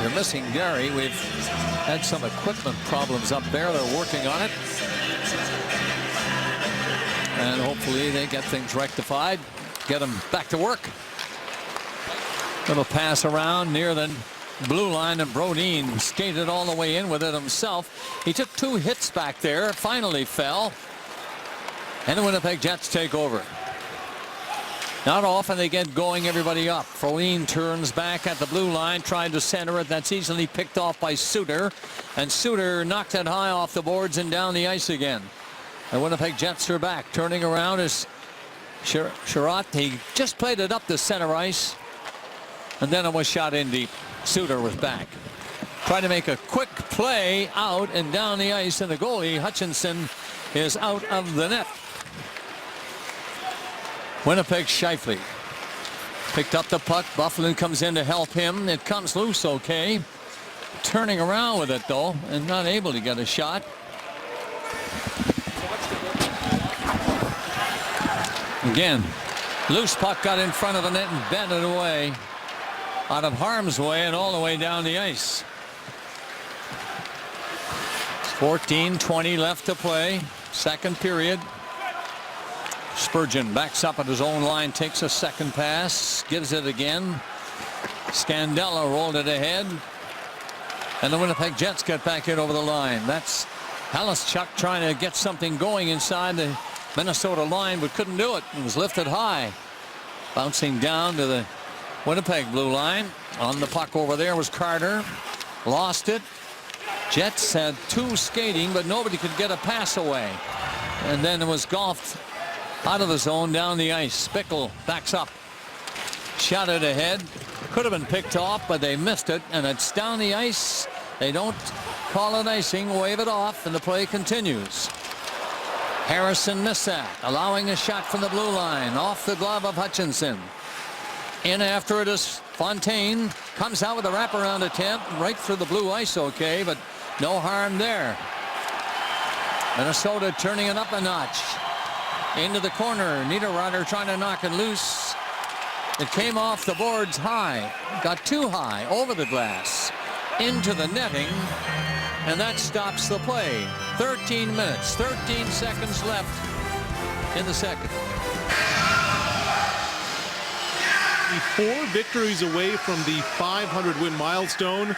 They're missing Gary. We've had some equipment problems up there. They're working on it. And hopefully they get things rectified. Get them back to work. Little pass around near the blue line, and Brodin skated all the way in with it himself. He took 2 hits back there, finally fell. And the Winnipeg Jets take over. Not often they get going everybody up. Frolin turns back at the blue line, trying to center it. That's easily picked off by Suter. And Suter knocked it high off the boards and down the ice again. The Winnipeg Jets are back. Turning around is Sherratt. He just played it up to center ice. And then it was shot in deep. Suter was back. Trying to make a quick play out and down the ice. And the goalie, Hutchinson, is out of the net. Winnipeg Scheifele picked up the puck. Bufflin comes in to help him. It comes loose okay. Turning around with it though and not able to get a shot. Again, loose puck got in front of the net and bent it away. Out of harm's way and all the way down the ice. 14:20 left to play. Second period. Spurgeon backs up at his own line, takes a second pass, gives it again. Scandella rolled it ahead. And the Winnipeg Jets get back in over the line. That's Halischuk trying to get something going inside the Minnesota line, but couldn't do it. It was lifted high. Bouncing down to the Winnipeg blue line. On the puck over there was Carter. Lost it. Jets had 2 skating, but nobody could get a pass away. And then it was golfed out of the zone down the ice. Bickell backs up. Shot it ahead. Could have been picked off, but they missed it. And it's down the ice. They don't call it icing, wave it off, and the play continues. Harrison missed that, allowing a shot from the blue line. Off the glove of Hutchinson. In after it is Fontaine. Comes out with a wraparound attempt. Right through the blue ice okay, but no harm there. Minnesota turning it up a notch. Into the corner. Niederreiter trying to knock it loose. It came off the boards high. Got too high over the glass. Into the netting. And that stops the play. 13 minutes, 13 seconds left in the second. 4 victories away from the 500 win milestone.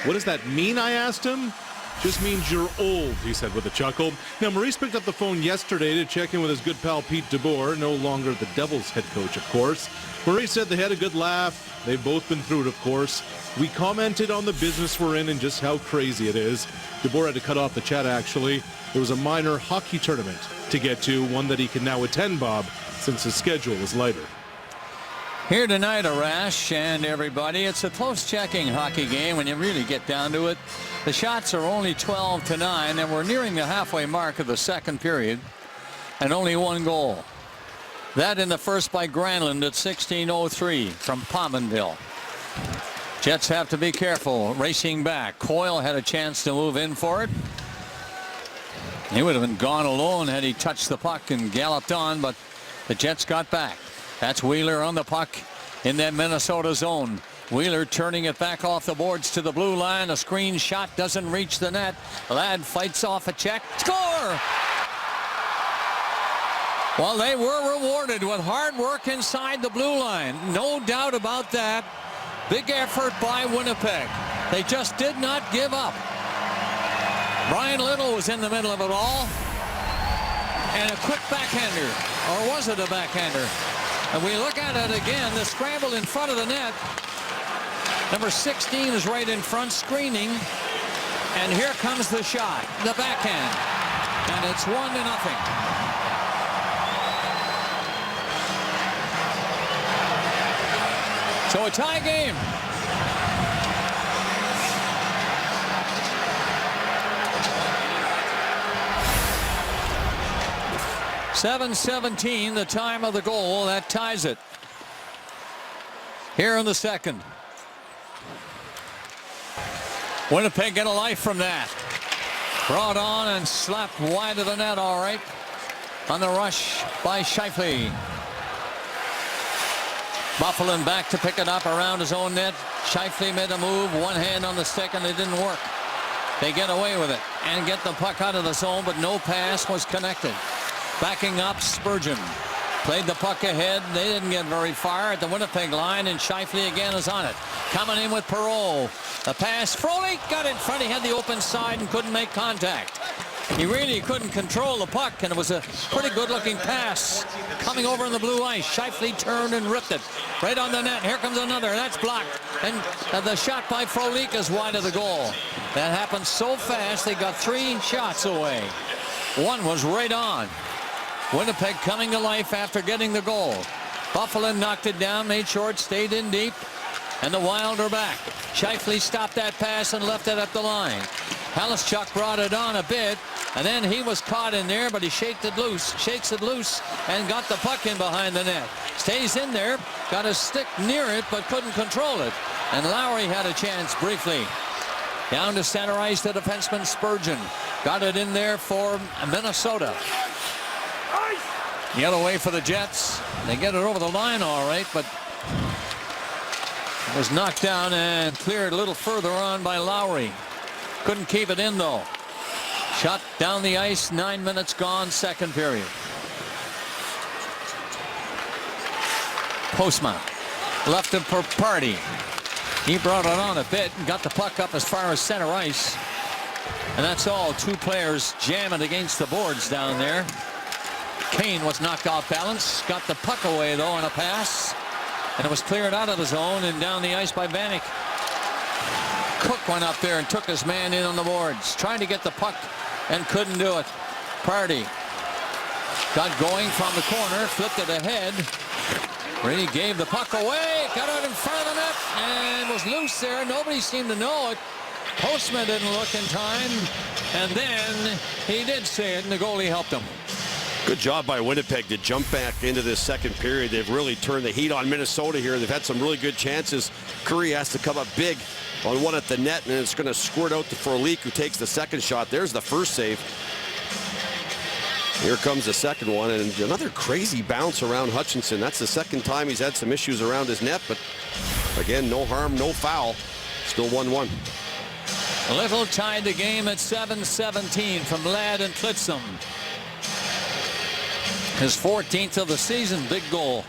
What does that mean, I asked him? Just means you're old, he said with a chuckle. Now, Maurice picked up the phone yesterday to check in with his good pal Pete DeBoer, no longer the Devils head coach, of course. Maurice said they had a good laugh. They've both been through it, of course. We commented on the business we're in and just how crazy it is. DeBoer had to cut off the chat, actually. There was a minor hockey tournament to get to, one that he can now attend, Bob, since his schedule is lighter. Here tonight, Arash and everybody, it's a close checking hockey game when you really get down to it. The shots are only 12-9, and we're nearing the halfway mark of the second period, and only one goal. That in the first by Granlund at 16:03 from Pominville. Jets have to be careful. Racing back. Coyle had a chance to move in for it. He would have been gone alone had he touched the puck and galloped on, but the Jets got back. That's Wheeler on the puck in that Minnesota zone. Wheeler turning it back off the boards to the blue line. A screen shot doesn't reach the net. Ladd fights off a check. Score! Well, they were rewarded with hard work inside the blue line. No doubt about that. Big effort by Winnipeg. They just did not give up. Brian Little was in the middle of it all. And a quick backhander. Or was it a backhander? And we look at it again. The scramble in front of the net. Number 16 is right in front screening. And here comes the shot. The backhand. And it's 1-0. So a tie game. .7:17, the time of the goal. That ties it. Here in the second. Winnipeg get a life from that. Brought on and slapped wide of the net, all right. On the rush by Scheifele. Bufflin back to pick it up around his own net. Scheifele made a move. One hand on the stick, and it didn't work. They get away with it and get the puck out of the zone, but no pass was connected. Backing up, Spurgeon. Played the puck ahead. They didn't get very far at the Winnipeg line, and Scheifele again is on it. Coming in with Perreault. The pass. Frolik got in front. He had the open side and couldn't make contact. He really couldn't control the puck, and it was a pretty good-looking pass coming over in the blue ice. Scheifele turned and ripped it right on the net. Here comes another. That's blocked. And the shot by Frolik is wide of the goal. That happened so fast, they got 3 shots away. One was right on. Winnipeg coming to life after getting the goal. Bufflin knocked it down, made short, stayed in deep, and the Wild are back. Scheifele stopped that pass and left it up the line. Halischuk brought it on a bit, and then he was caught in there, but he shakes it loose, and got the puck in behind the net. Stays in there, got his stick near it, but couldn't control it. And Lowry had a chance briefly. Down to center ice, the defenseman Spurgeon. Got it in there for Minnesota. The other way for the Jets. They get it over the line all right, but it was knocked down and cleared a little further on by Lowry. Couldn't keep it in, though. Shot down the ice, 9 minutes gone, second period. Postma left it for Party. He brought it on a bit and got the puck up as far as center ice. And that's all. 2 players jamming against the boards down there. Kane was knocked off balance. Got the puck away, though, on a pass. And it was cleared out of the zone and down the ice by Vanek. Cook went up there and took his man in on the boards. Trying to get the puck and couldn't do it. Party got going from the corner. Flipped it ahead. Brady gave the puck away. Got out in front of the net and was loose there. Nobody seemed to know it. Postman didn't look in time. And then he did see it, and the goalie helped him. Good job by Winnipeg to jump back into this second period. They've really turned the heat on Minnesota here. They've had some really good chances. Curry has to come up big on one at the net, and it's going to squirt out to Frolik, who takes the second shot. There's the first save. Here comes the second one, and another crazy bounce around Hutchinson. That's the second time he's had some issues around his net, but again, no harm, no foul. Still 1-1. Little tied the game at 7:17 from Ladd and Klitzum. His 14th of the season, big goal.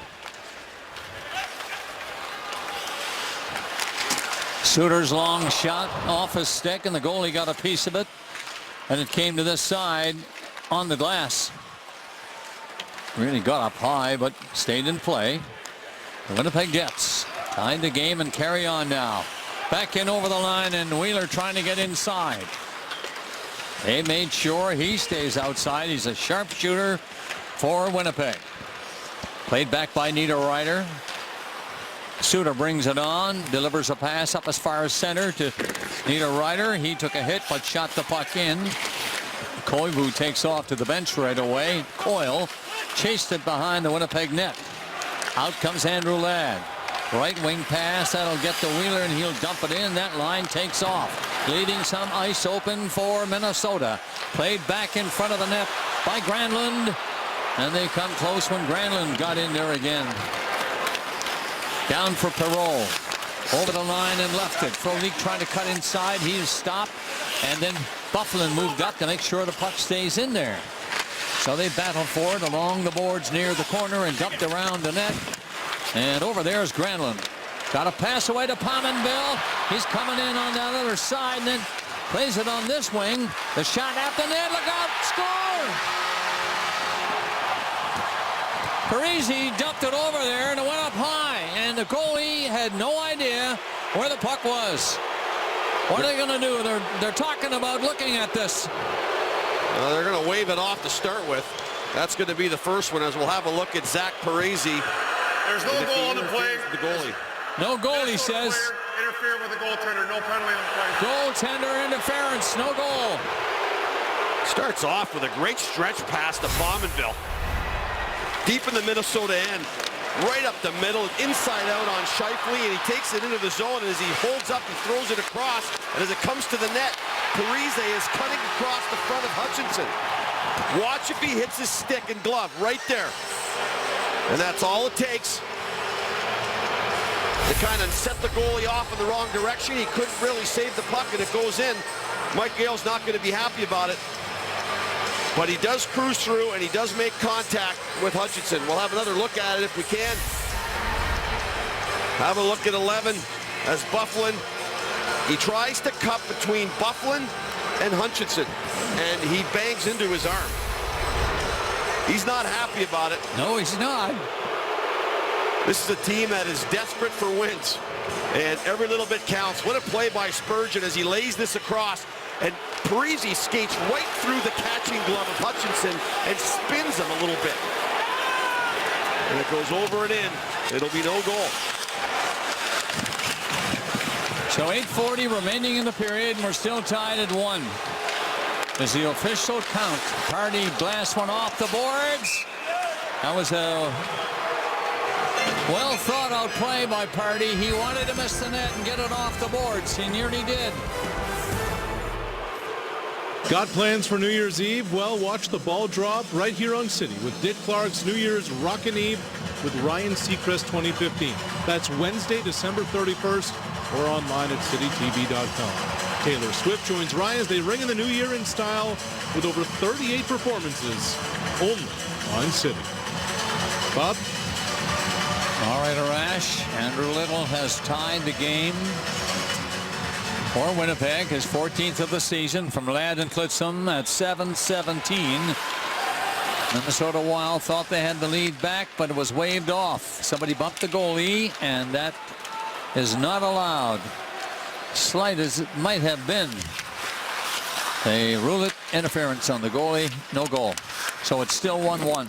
Suter's long shot off his stick, and the goalie got a piece of it, and it came to this side on the glass. Really got up high, but stayed in play. The Winnipeg Jets tied the game and carry on now. Back in over the line, and Wheeler trying to get inside. They made sure he stays outside. He's a sharpshooter for Winnipeg. Played back by Niederreiter. Suter brings it on, delivers a pass up as far as center to Niederreiter. He took a hit but shot the puck in. Koivu takes off to the bench right away. Coyle chased it behind the Winnipeg net. Out comes Andrew Ladd. Right wing pass, that'll get to Wheeler and he'll dump it in. That line takes off, leaving some ice open for Minnesota. Played back in front of the net by Granlund, and they come close when Granlund got in there again. Down for Perreault. Over the line and left it. Frolik trying to cut inside. He's stopped. And then Byfuglien moved up to make sure the puck stays in there. So they battled for it along the boards near the corner and dumped around the net. And over there is Granlund. Got a pass away to Pominville. He's coming in on that other side and then plays it on this wing. The shot at the net. Look out. Score! Parisi dumped it over there and it went up high, and the goalie had no idea where the puck was. What are they going to do? They're talking about looking at this. They're going to wave it off to start with. That's going to be the first one, as we'll have a look at Zach Parisi. There's no goal on the play. The goalie. No goal, he says. Interfere with the goaltender. No penalty on the play. Goaltender interference. No goal. Starts off with a great stretch pass to Pominville. Deep in the Minnesota end, right up the middle, inside out on Scheifele, and he takes it into the zone, and as he holds up, he throws it across, and as it comes to the net, Parise is cutting across the front of Hutchinson. Watch if he hits his stick and glove right there. And that's all it takes to kind of set the goalie off in the wrong direction. He couldn't really save the puck, and it goes in. Mike Gale's not going to be happy about it. But he does cruise through, and he does make contact with Hutchinson. We'll have another look at it if we can. Have a look at 11 as Byfuglien. He tries to cut between Byfuglien and Hutchinson, and he bangs into his arm. He's not happy about it. No, he's not. This is a team that is desperate for wins, and every little bit counts. What a play by Spurgeon as he lays this across. And Parisi skates right through the catching glove of Hutchinson and spins him a little bit. And it goes over and in. It'll be no goal. So 8:40 remaining in the period, and we're still tied at 1. As the official count. Party blasts one off the boards. That was a well thought out play by Party. He wanted to miss the net and get it off the boards. He nearly did. Got plans for New Year's Eve? Well, watch the ball drop right here on City with Dick Clark's New Year's Rockin' Eve with Ryan Seacrest 2015. That's Wednesday, December 31st, or online at citytv.com. Taylor Swift joins Ryan as they ring in the new year in style with over 38 performances only on City. Bob? All right, Arash. Andrew Little has tied the game for Winnipeg, his 14th of the season, from Ladd and Klitzum at 7:17. Minnesota Wild thought they had the lead back, but it was waved off. Somebody bumped the goalie, and that is not allowed. Slight as it might have been. They rule it interference on the goalie. No goal. So it's still 1-1.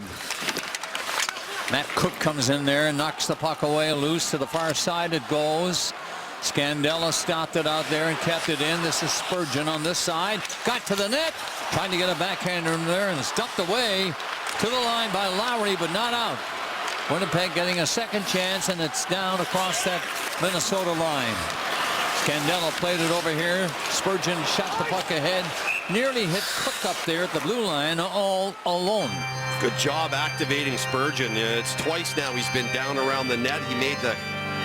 Matt Cook comes in there and knocks the puck away loose to the far side. It goes. Scandella stopped it out there and kept it in. This is Spurgeon on this side. Got to the net. Trying to get a backhander in there, and it's dumped away to the line by Lowry, but not out. Winnipeg getting a second chance, and it's down across that Minnesota line. Scandella played it over here. Spurgeon shot the puck ahead. Nearly hit Cook up there at the blue line all alone. Good job activating Spurgeon. It's twice now he's been down around the net. He made the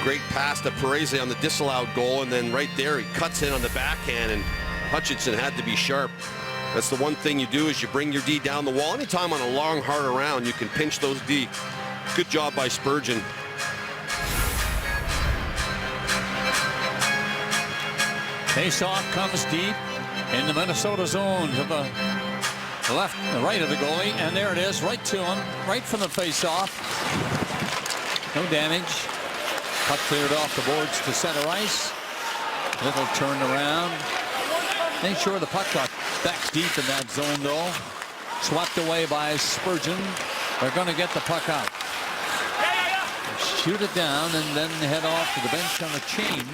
great pass to Parise on the disallowed goal, and then right there he cuts in on the backhand, and Hutchinson had to be sharp. That's the one thing you do, is you bring your D down the wall. Anytime on a long, hard around, you can pinch those D. Good job by Spurgeon. Face-off comes deep in the Minnesota zone to the left, the right of the goalie, and there it is, right to him, right from the face-off. No damage. Puck cleared off the boards to center ice. Little turned around. Make sure the puck got back deep in that zone though. Swept away by Spurgeon. They're going to get the puck out. Shoot it down and then head off to the bench on the change.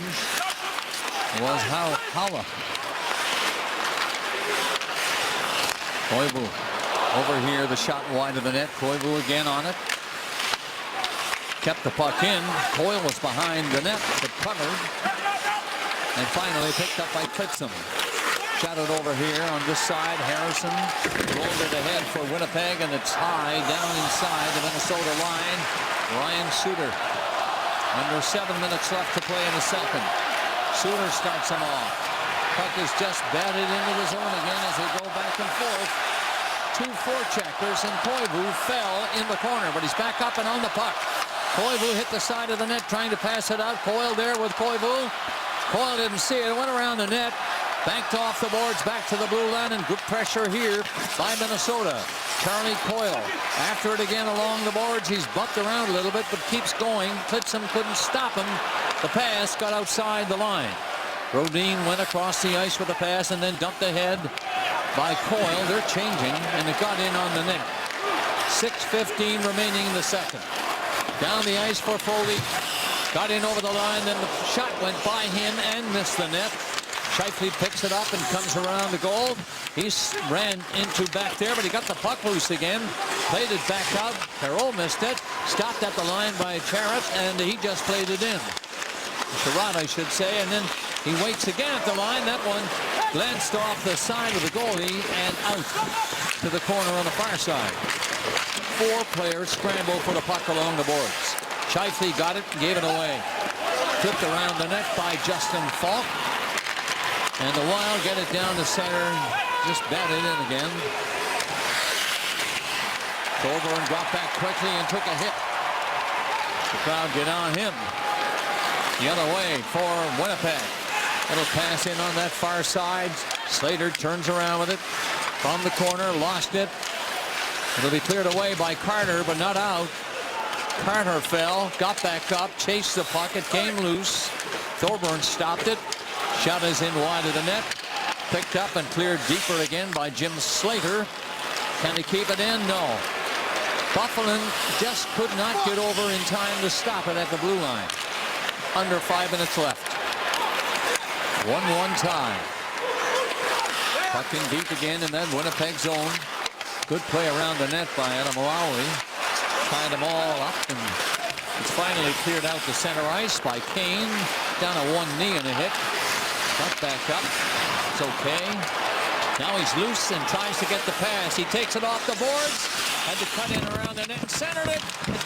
Was Haula. Koivu over here, the shot wide of the net. Koivu again on it. Kept the puck in. Coyle was behind the net, but covered. And finally picked up by Klitzum. Shot it over here on this side. Harrison rolled it ahead for Winnipeg, and it's high down inside the Minnesota line. Ryan Suter. Under 7 minutes left to play in the second. Suter starts him off. Puck is just batted into the zone again as they go back and forth. 2 forecheckers, and Koivu fell in the corner, but he's back up and on the puck. Koivu hit the side of the net trying to pass it out. Coyle there with Koivu. Coyle didn't see it. It went around the net. Banked off the boards back to the blue line, and good pressure here by Minnesota. Charlie Coyle after it again along the boards. He's bumped around a little bit, but keeps going. Klitzum couldn't stop him. The pass got outside the line. Rodin went across the ice with the pass and then dumped ahead by Coyle. They're changing, and it got in on the net. 6:15 remaining in the second. Down the ice for Foley. Got in over the line, then the shot went by him and missed the net. Scheifele picks it up and comes around the goal. He ran into back there, but he got the puck loose again. Played it back out. Perreault missed it. Stopped at the line by Charrett, and he just played it in. Sherrod, I should say, and then he waits again at the line. That one glanced off the side of the goalie and out to the corner on the far side. 4 players scramble for the puck along the boards. Scheifele got it and gave it away. Flipped around the net by Justin Falk. And the Wild get it down to center. Just batted in again. Thorburn got back quickly and took a hit. The crowd get on him. The other way for Winnipeg. It'll pass in on that far side. Slater turns around with it. From the corner, lost it. It'll be cleared away by Carter, but not out. Carter fell, got back up, chased the puck. It came loose. Thorburn stopped it. Shot is in wide of the net. Picked up and cleared deeper again by Jim Slater. Can he keep it in? No. Buffalo just could not get over in time to stop it at the blue line. Under 5 minutes left. 1-1 tie. Puck in deep again in that Winnipeg zone. Good play around the net by Adam Lowry. Tied them all up, and it's finally cleared out to center ice by Kane. Down on one knee and a hit. Got back up. It's okay. Now he's loose and tries to get the pass. He takes it off the boards. Had to cut in around the net and centered it.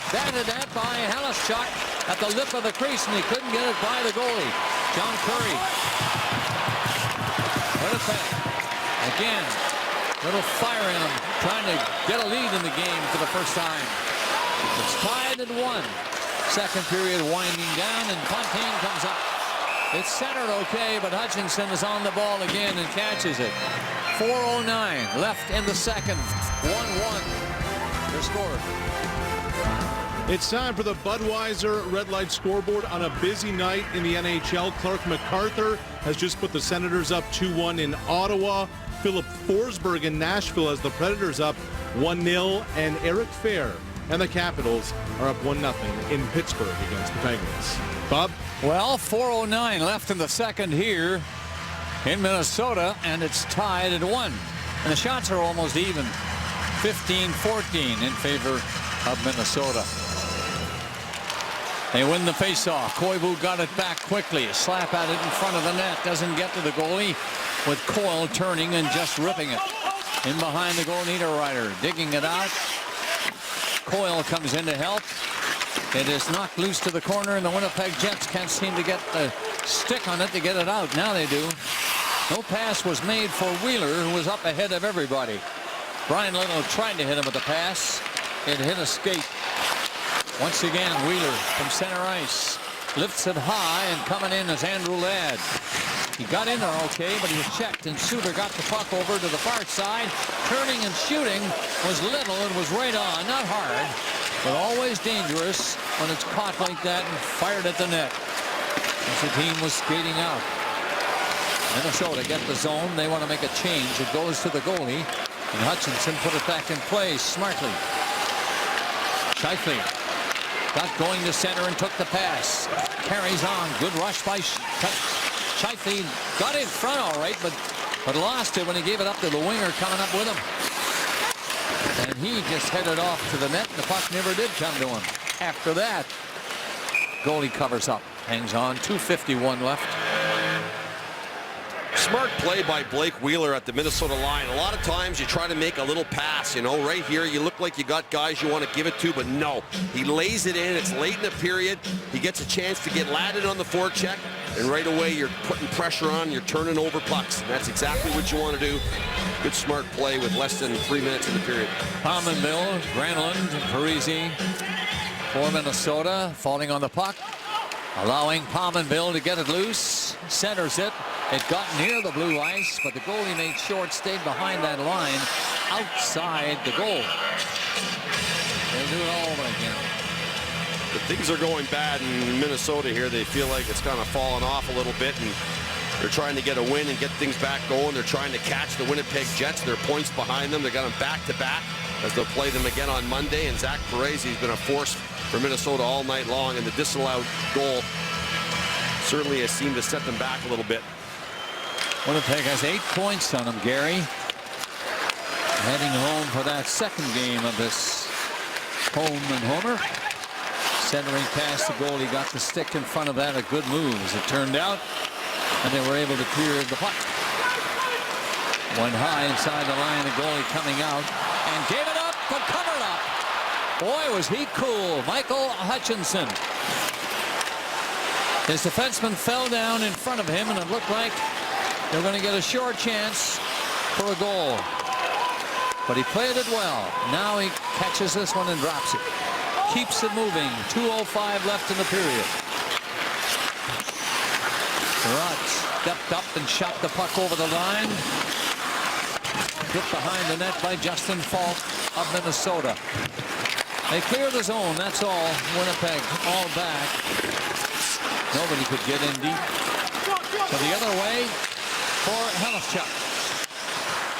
Batted at by Halishchuk at the lip of the crease, and he couldn't get it by the goalie. John Curry. Winnipeg. Again. Little fire in him. Trying to get a lead in the game for the first time. It's tied at 1. Second period winding down, and Fontaine comes up. It's centered okay, but Hutchinson is on the ball again and catches it. 4:09 left in the second. 1-1. They're scored. It's time for the Budweiser Red Light Scoreboard on a busy night in the NHL. Clark MacArthur has just put the Senators up 2-1 in Ottawa. Philip Forsberg in Nashville has the Predators up 1-0, and Eric Fair and the Capitals are up 1-0 in Pittsburgh against the Penguins. Bob? Well, 4:09 left in the second here in Minnesota, and it's tied at 1. And the shots are almost even. 15-14 in favor of Minnesota. They win the faceoff. Koivu got it back quickly. A slap at it in front of the net. Doesn't get to the goalie, with Coyle turning and just ripping it. In behind the goal, Niederreiter digging it out. Coyle comes in to help. It is knocked loose to the corner, and the Winnipeg Jets can't seem to get the stick on it to get it out. Now they do. No pass was made for Wheeler, who was up ahead of everybody. Brian Little tried to hit him with the pass. It hit a skate. Once again, Wheeler from center ice lifts it high, and coming in is Andrew Ladd. He got in there okay, but he was checked, and Suter got the puck over to the far side. Turning and shooting was little and was right on. Not hard, but always dangerous when it's caught like that and fired at the net. As the team was skating out. Minnesota get the zone. They want to make a change. It goes to the goalie, and Hutchinson put it back in play smartly. Scheifele got going to center and took the pass. Carries on. Good rush by Scheifele. Got in front all right, but lost it when he gave it up to the winger coming up with him. And he just headed off to the net. The puck never did come to him. After that, goalie covers up. Hangs on. 2:51 left. Smart play by Blake Wheeler at the Minnesota line. A lot of times you try to make a little pass, you know, right here you look like you got guys you want to give it to, but no. He lays it in. It's late in the period. He gets a chance to get ladded on the forecheck, and right away you're putting pressure on, you're turning over pucks. And that's exactly what you want to do. Good smart play with less than 3 minutes in the period. Pominville, Granlund, Parisi for Minnesota, falling on the puck, allowing Pominville to get it loose, centers it. It got near the blue ice, but the goalie made short, stayed behind that line, outside the goal. They'll do it all over again. But things are going bad in Minnesota here. They feel like it's kind of fallen off a little bit, and they're trying to get a win and get things back going. They're trying to catch the Winnipeg Jets. They're points behind them. They got them back-to-back as they'll play them again on Monday. And Zach Parise has been a force for Minnesota all night long, and the disallowed goal certainly has seemed to set them back a little bit. Winnipeg has 8 points on them, Gary. Heading home for that second game of this home and homer. Centering past the goal. He got the stick in front of that. A good move, as it turned out. And they were able to clear the puck. Went high inside the line. The goalie coming out and gave it up, but covered up. Boy, was he cool. Michael Hutchinson. His defenseman fell down in front of him, and it looked like they're going to get a short chance for a goal. But he played it well. Now he catches this one and drops it. Keeps it moving. 2:05 left in the period. Rutz stepped up and shot the puck over the line. Put behind the net by Justin Falk of Minnesota. They clear the zone, that's all. Winnipeg all back. Nobody could get in deep. So the other way for Helleschuk.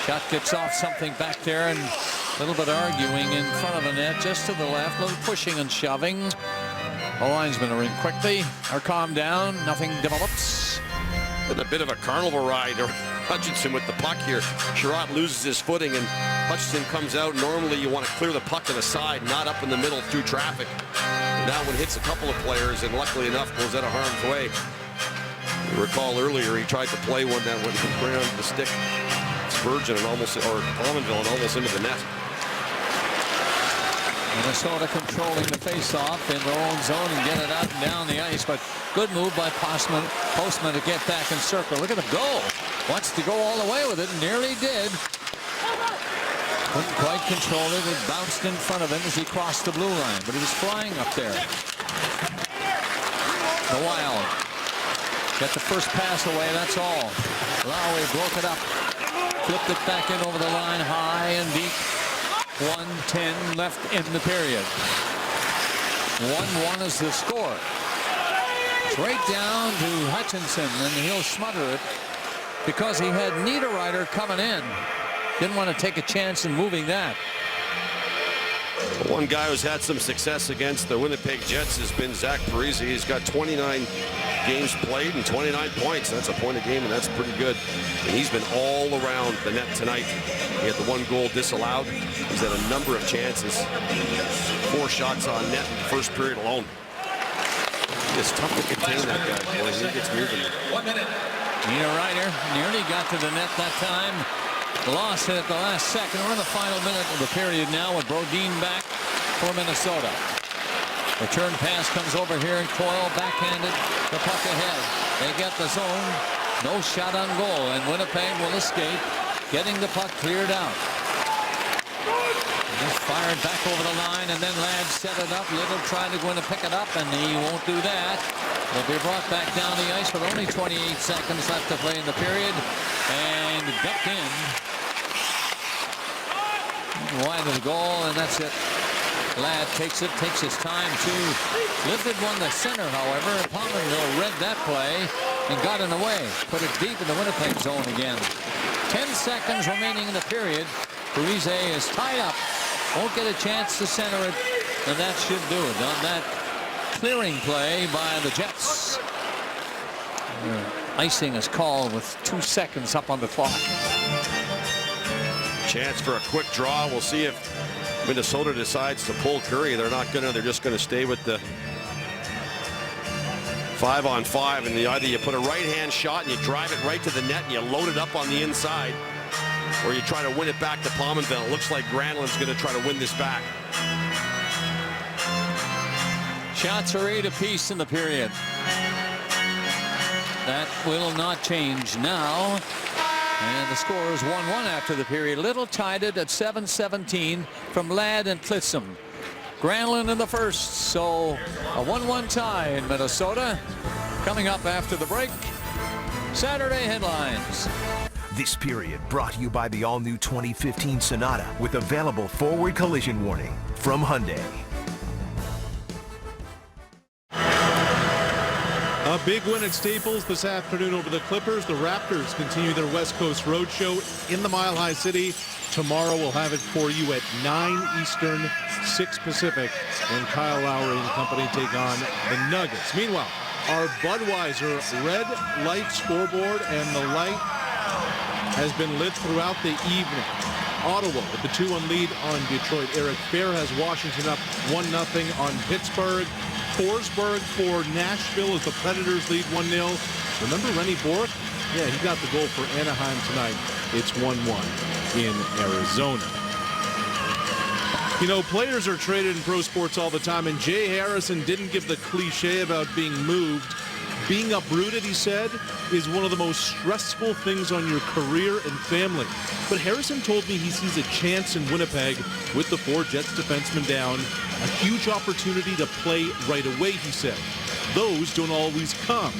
Shot gets off something back there, and a little bit arguing in front of the net, just to the left, a little pushing and shoving. The linesmen are in quickly, are calmed down, nothing develops. Been a bit of a carnival ride. Hutchinson with the puck here. Sherratt loses his footing, and Hutchinson comes out. Normally you want to clear the puck to the side, not up in the middle through traffic. And that one hits a couple of players, and luckily enough goes out of harm's way. You recall earlier he tried to play one that went around the stick. Spurgeon and almost, or Pominville, and almost into the net. Minnesota controlling the face-off in their own zone and get it out and down the ice, but good move by Postman to get back and circle. Look at the goal. Wants to go all the way with it, and nearly did. Couldn't quite control it. It bounced in front of him as he crossed the blue line, but he was flying up there. The Wild get the first pass away, that's all. Lowry broke it up. Flipped it back in over the line, high and deep. 1:10 left in the period. 1-1 is the score. It's right down to Hutchinson, and he'll smother it because he had Niederreiter coming in. Didn't want to take a chance in moving that. One guy who's had some success against the Winnipeg Jets has been Zach Parise. He's got 29 games played and 29 points. That's a point a game, and that's pretty good. And he's been all around the net tonight. He had the one goal disallowed. He's had a number of chances. 4 shots on net in the first period alone. It's tough to contain that guy when he gets moving. 1 minute. Niederreiter nearly got to the net that time. Lost it at the last second. We're in the final minute of the period now with Brodin back for Minnesota. Return pass comes over here, and Coyle backhanded the puck ahead. They get the zone. No shot on goal, and Winnipeg will escape, getting the puck cleared out. Just fired back over the line, and then Ladd set it up. Little tried to go in to pick it up, and he won't do that. will be brought back down the ice with only 28 seconds left to play in the period, and ducked in wide of the goal, and that's it. Ladd takes it, takes his time too. Lifted one to center, however. Pominville read that play and got in the way. Put it deep in the Winnipeg zone again. 10 seconds remaining in the period. Parise is tied up. Won't get a chance to center it, and that should do it on that clearing play by the Jets. Icing is called with 2 seconds up on the clock. Chance for a quick draw. We'll see if Minnesota decides to pull Curry. They're not gonna. They're just gonna stay with the 5-on-5, and either you put a right-hand shot and you drive it right to the net and you load it up on the inside, or you try to win it back to Pominville. It looks like Granlund's gonna try to win this back. Shots are 8 apiece in the period. That will not change now. And the score is 1-1 after the period. Little tied it at 7:17 from Ladd and Clitsome. Granlund in the first, so a 1-1 tie in Minnesota. Coming up after the break, Saturday headlines. This period brought to you by the all-new 2015 Sonata with available forward collision warning from Hyundai. A big win at Staples this afternoon over the Clippers. The Raptors continue their West Coast Roadshow in the Mile High City. Tomorrow we'll have it for you at 9 Eastern, 6 Pacific, when Kyle Lowry and company take on the Nuggets. Meanwhile, our Budweiser red light scoreboard and the light has been lit throughout the evening. Ottawa with the 2-1 lead on Detroit. Eric Fair has Washington up 1-0 on Pittsburgh. Forsberg for Nashville as the Predators lead 1-0. Remember Rennie Bourque? Yeah, he got the goal for Anaheim tonight. It's 1-1 in Arizona. You know, players are traded in pro sports all the time, and Jay Harrison didn't give the cliche about being moved. Being uprooted, he said, is one of the most stressful things on your career and family. But Harrison told me he sees a chance in Winnipeg with the 4 Jets defensemen down. A huge opportunity to play right away, he said. Those don't always come.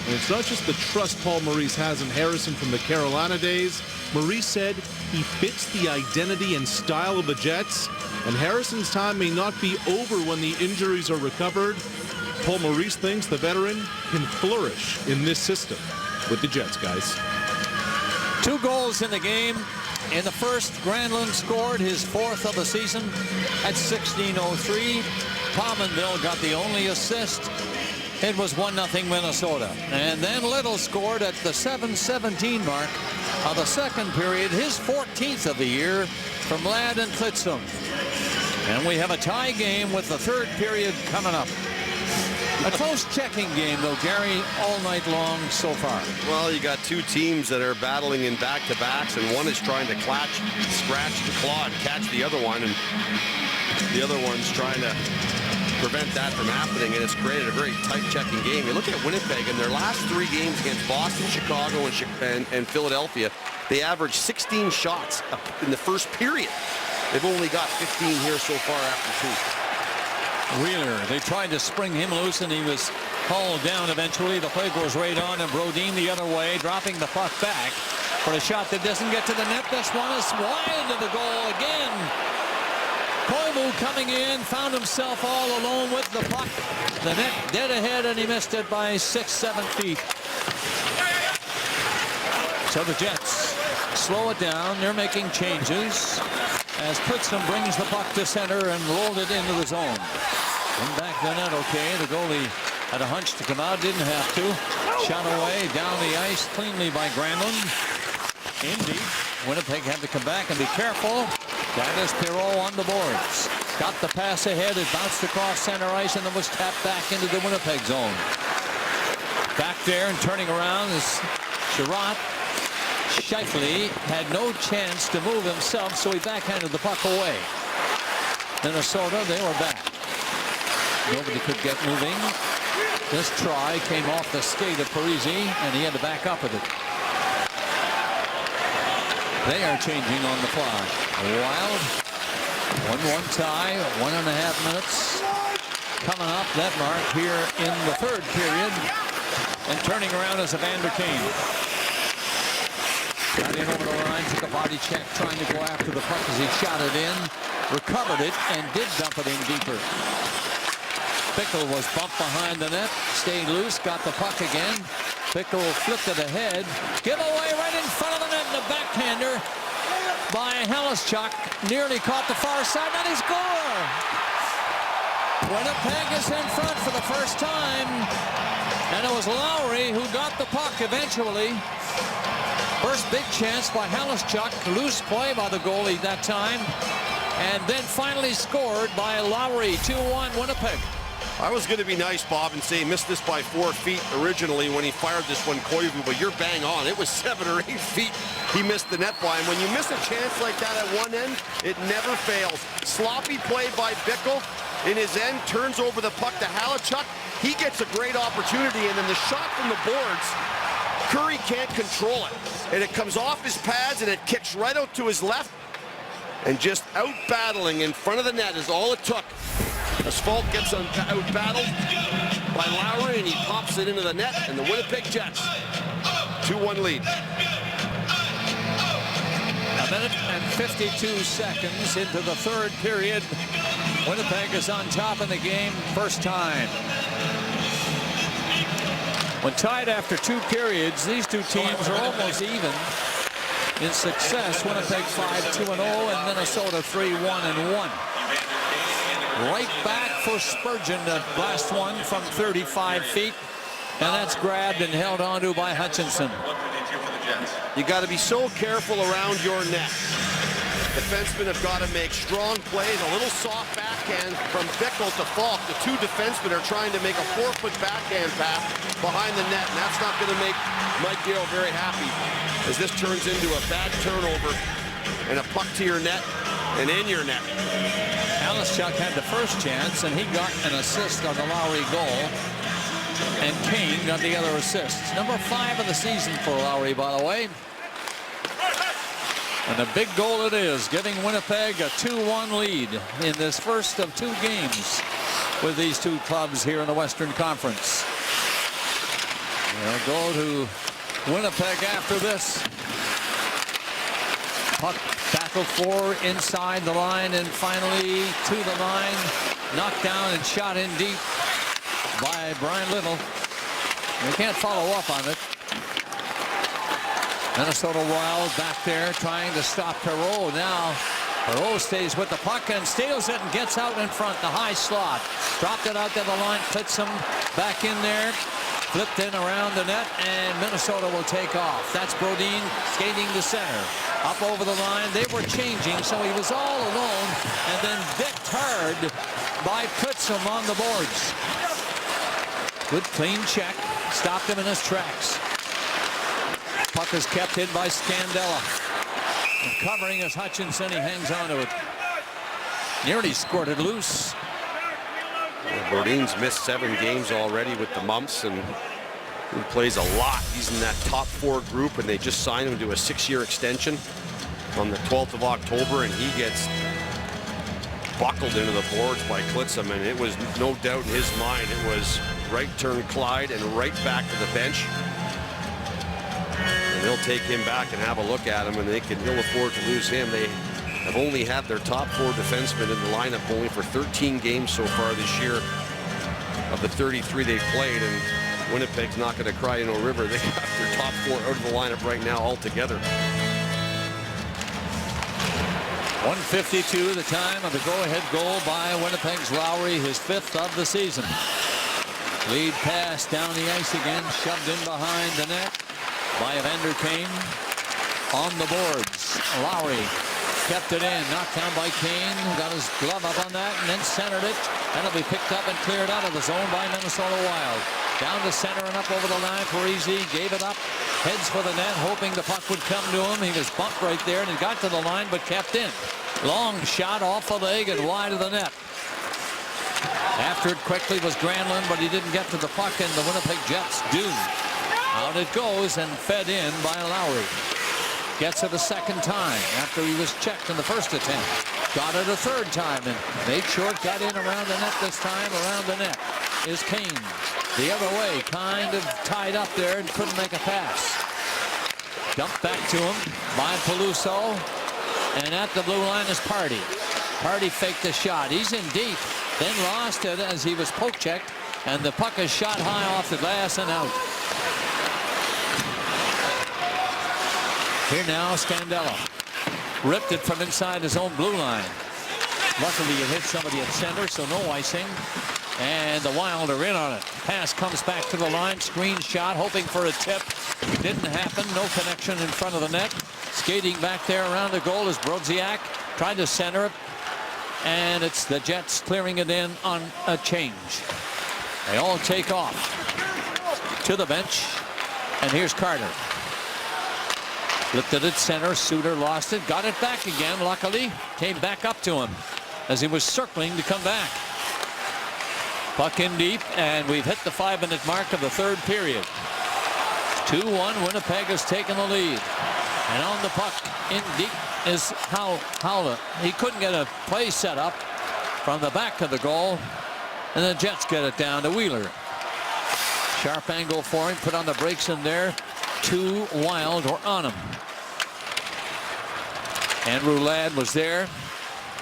And it's not just the trust Paul Maurice has in Harrison from the Carolina days. Maurice said he fits the identity and style of the Jets, and Harrison's time may not be over when the injuries are recovered. Paul Maurice thinks the veteran can flourish in this system with the Jets, guys. 2 goals in the game. In the first, Granlund scored his 4th of the season at 16:03. Pominville got the only assist. It was 1-0 Minnesota. And then Little scored at the 7:17 mark of the second period, his 14th of the year, from Ladd and Clitsome. And we have a tie game with the third period coming up. A close checking game, though, Gary, all night long so far. Well, you got 2 teams that are battling in back-to-backs, and one is trying to scratch the claw and catch the other one, and the other one's trying to prevent that from happening, and it's created a very tight checking game. You look at Winnipeg in their last 3 games against Boston, Chicago, and Philadelphia, they averaged 16 shots in the first period. They've only got 15 here so far after 2. Wheeler, they tried to spring him loose, and he was hauled down eventually. The play goes right on, and Brodin the other way, dropping the puck back for a shot that doesn't get to the net. This one is wide of the goal again. Koivu coming in, found himself all alone with the puck. The net dead ahead, and he missed it by 6-7 feet. So the Jets slow it down. They're making changes as Clitsome brings the puck to center and rolled it into the zone. And back the net, okay. The goalie had a hunch to come out, didn't have to. Shot away down the ice cleanly by Granlund. Indeed, Winnipeg had to come back and be careful. That is Perreault on the boards. Got the pass ahead. It bounced across center ice and then was tapped back into the Winnipeg zone. Back there and turning around is Sherratt. Scheifele had no chance to move himself, so he backhanded the puck away. Minnesota, they were back. Nobody could get moving. This try came off the skate of Parise, and he had to back up with it. They are changing on the fly. Wild, 1-1 tie, 1.5 minutes. coming up that mark here in the third period. And turning around is Evander Kane. Got in over the line, took a body check, trying to go after the puck as he shot it in. Recovered it and did dump it in deeper. Bickell was bumped behind the net, stayed loose, got the puck again. Bickell flipped it ahead. Give away right in front of the net, and a backhander by Halischuk. Nearly caught the far side, and he scored! Winnipeg is in front for the first time. And it was Lowry who got the puck eventually. First big chance by Halischuk. Loose play by the goalie that time. And then finally scored by Lowry. 2-1 Winnipeg. I was going to be nice, Bob, and say he missed this by 4 feet originally when he fired this one, Koivu, but you're bang on. It was 7 or 8 feet he missed the net by. And when you miss a chance like that at one end, it never fails. Sloppy play by Bickell in his end, turns over the puck to Halischuk. He gets a great opportunity, and then the shot from the boards, Curry can't control it. And it comes off his pads, and it kicks right out to his left. And just out-battling in front of the net is all it took. As Falk gets out-battled by Lowry, and he pops it into the net, and the Winnipeg Jets 2-1 lead. A minute and 52 seconds into the third period. Winnipeg is on top of the game first time. When tied after 2 periods, these two teams are almost even in success. Winnipeg 5-2-0 and Minnesota 3-1-1. Right back for Spurgeon, the last one from 35 feet. And that's grabbed and held onto by Hutchinson. You got to be so careful around your net. Defensemen have got to make strong plays. A little soft backhand from Bickell to Falk. The two defensemen are trying to make a 4-foot backhand pass behind the net, and that's not going to make Mike Yeo very happy as this turns into a bad turnover and a puck to your net and in your net. Halischuk had the first chance, and he got an assist on the Lowry goal. And Kane got the other assist. Number 5 of the season for Lowry, by the way. And a big goal it is, giving Winnipeg a 2-1 lead in this first of 2 games with these two clubs here in the Western Conference. They'll go to Winnipeg after this. Puck battle for inside the line and finally to the line. Knocked down and shot in deep by Brian Little. They can't follow up on it. Minnesota Wild back there trying to stop Perreault. Now Perreault stays with the puck and steals it and gets out in front. The high slot. Dropped it out to the line. Puts him back in there. Flipped in around the net, and Minnesota will take off. That's Brodin skating to center. Up over the line. They were changing, so he was all alone. And then dicked hard by Putzum on the boards. Good clean check. Stopped him in his tracks. Puck is kept in by Scandella. And covering is Hutchinson. He hangs on to it. Nearly squirted loose. Brodin's missed 7 games already with the mumps, and he plays a lot. He's in that top 4 group, and they just signed him to a 6-year extension on the 12th of October, and he gets buckled into the boards by Klitzum, and it was no doubt in his mind. It was right turn Clyde and right back to the bench. And they'll take him back and have a look at him, and they'll afford to lose him. They have only had their top 4 defensemen in the lineup only for 13 games so far this year of the 33 they've played, and Winnipeg's not going to cry no river. They got their top 4 out of the lineup right now altogether. 1:52 the time of the go-ahead goal by Winnipeg's Lowry, his 5th of the season. Lead pass down the ice again, shoved in behind the net by Evander Kane. On the boards, Lowry kept it in, knocked down by Kane, got his glove up on that and then centered it. That'll be picked up and cleared out of the zone by Minnesota Wild. Down to center and up over the line. Parisi gave it up, heads for the net, hoping the puck would come to him. He was bumped right there and he got to the line but kept in. Long shot off the leg and wide of the net. After it quickly was Granlund, but he didn't get to the puck, and the Winnipeg Jets do. Out it goes and fed in by Lowry. Gets it a second time after he was checked in the first attempt. Got it a third time, and Nate Short got in around the net this time. Around the net is Kane. The other way, kind of tied up there and couldn't make a pass. Dumped back to him by Peluso. And at the blue line is Pardy. Pardy faked the shot. He's in deep. Then lost it as he was poke checked. And the puck is shot high off the glass and out. Here now, Scandella. Ripped it from inside his own blue line. Luckily, it hit somebody at center, so no icing. And the Wild are in on it. Pass comes back to the line. Screen shot, hoping for a tip. Didn't happen. No connection in front of the net. Skating back there around the goal is Brodziak. Tried to center it. And it's the Jets clearing it in on a change. They all take off to the bench. And here's Carter. Flipped it at center. Suter lost it. Got it back again, luckily. Came back up to him as he was circling to come back. Puck in deep, and we've hit the 5-minute mark of the third period. 2-1, Winnipeg has taken the lead. And on the puck in deep is Howler. He couldn't get a play set up from the back of the goal, and the Jets get it down to Wheeler. Sharp angle for him, put on the brakes in there. 2 Wild were on him. Andrew Ladd was there.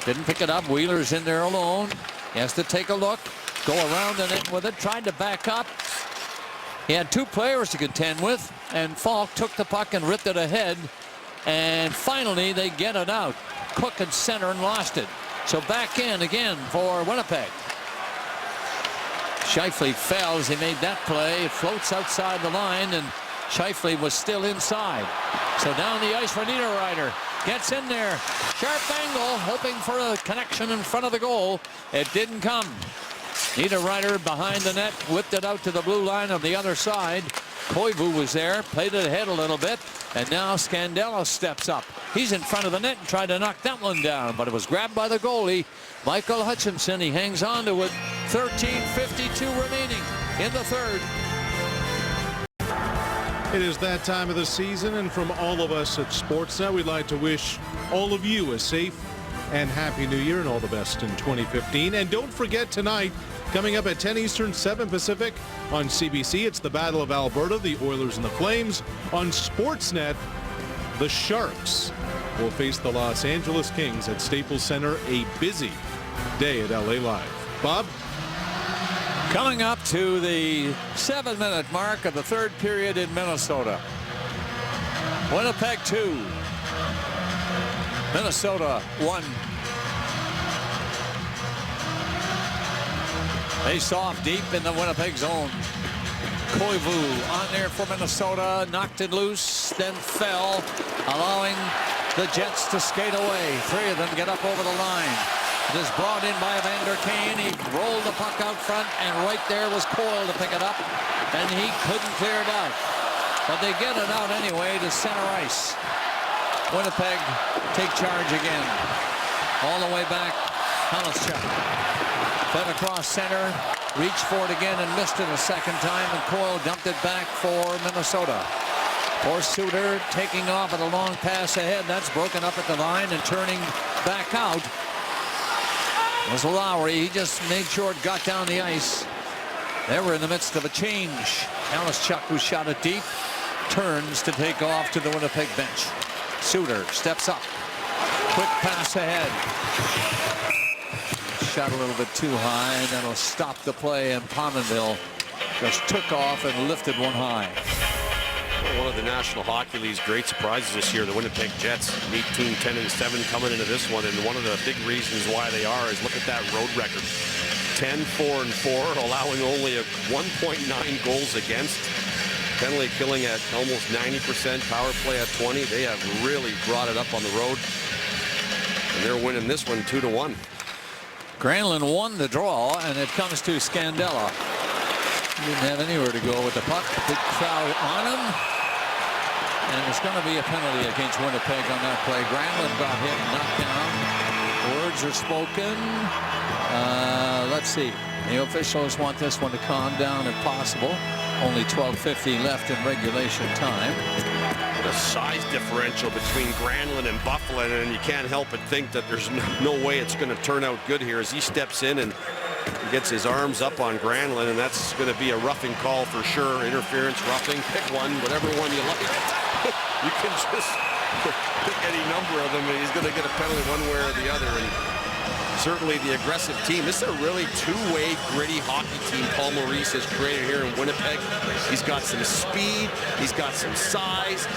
Didn't pick it up. Wheeler's in there alone. He has to take a look. Go around the net with it. Tried to back up. He had 2 players to contend with. And Falk took the puck and ripped it ahead. And finally they get it out. Cook at center and lost it. So back in again for Winnipeg. Scheifele fell as he made that play. It floats outside the line, and Scheifele was still inside. So down the ice for Niederreiter. Gets in there. Sharp angle, hoping for a connection in front of the goal. It didn't come. Niederreiter behind the net, whipped it out to the blue line on the other side. Koivu was there, played it ahead a little bit, and now Scandella steps up. He's in front of the net and tried to knock that one down, but it was grabbed by the goalie, Michael Hutchinson. He hangs on to it. 13:52 remaining in the third. It is that time of the season, and from all of us at Sportsnet, we'd like to wish all of you a safe and happy New Year and all the best in 2015. And don't forget tonight, coming up at 10 Eastern, 7 Pacific on CBC, it's the Battle of Alberta, the Oilers and the Flames. On Sportsnet, the Sharks will face the Los Angeles Kings at Staples Center. A busy day at LA Live. Bob? Coming up to the 7-minute mark of the third period in Minnesota. Winnipeg 2. Minnesota 1. Face off deep in the Winnipeg zone. Koivu on there for Minnesota. Knocked it loose, then fell, allowing the Jets to skate away. 3 of them get up over the line. It is brought in by Evander Kane. He rolled the puck out front, and right there was Coyle to pick it up, and he couldn't clear it out. But they get it out anyway to center ice. Winnipeg take charge again. All the way back, Hanuschuk. Fed across center, reached for it again and missed it a second time, and Coyle dumped it back for Minnesota. For Suter, taking off at a long pass ahead. That's broken up at the line and turning back out was Lowry. He just made sure it got down the ice. They were in the midst of a change. Hanuschuk, who shot it deep, turns to take off to the Winnipeg bench. Suter steps up. Quick pass ahead. Shot a little bit too high, and that'll stop the play, and Pominville just took off and lifted one high. One of the National Hockey League's great surprises this year, the Winnipeg Jets, 18-10-7 coming into this one, and one of the big reasons why they are is look at that road record. 10-4-4, allowing only 1.9 goals against. Penalty killing at almost 90%, power play at 20. They have really brought it up on the road, and they're winning this one 2-1. Granlund won the draw, and it comes to Scandella. Didn't have anywhere to go with the puck. Big crowd on him. And it's going to be a penalty against Winnipeg on that play. Granlund got hit and knocked down. Words are spoken. Let's see. The officials want this one to calm down if possible. Only 12:50 left in regulation time. the size differential between Granlund and Byfuglien, and you can't help but think that there's no way it's going to turn out good here as he steps in and gets his arms up on Granlund, and that's going to be a roughing call for sure. Interference, roughing, pick one, whatever one you like. You can just pick any number of them, and he's going to get a penalty one way or the other. And certainly the aggressive team. This is a really two-way, gritty hockey team Paul Maurice has created here in Winnipeg. He's got some speed. He's got some size.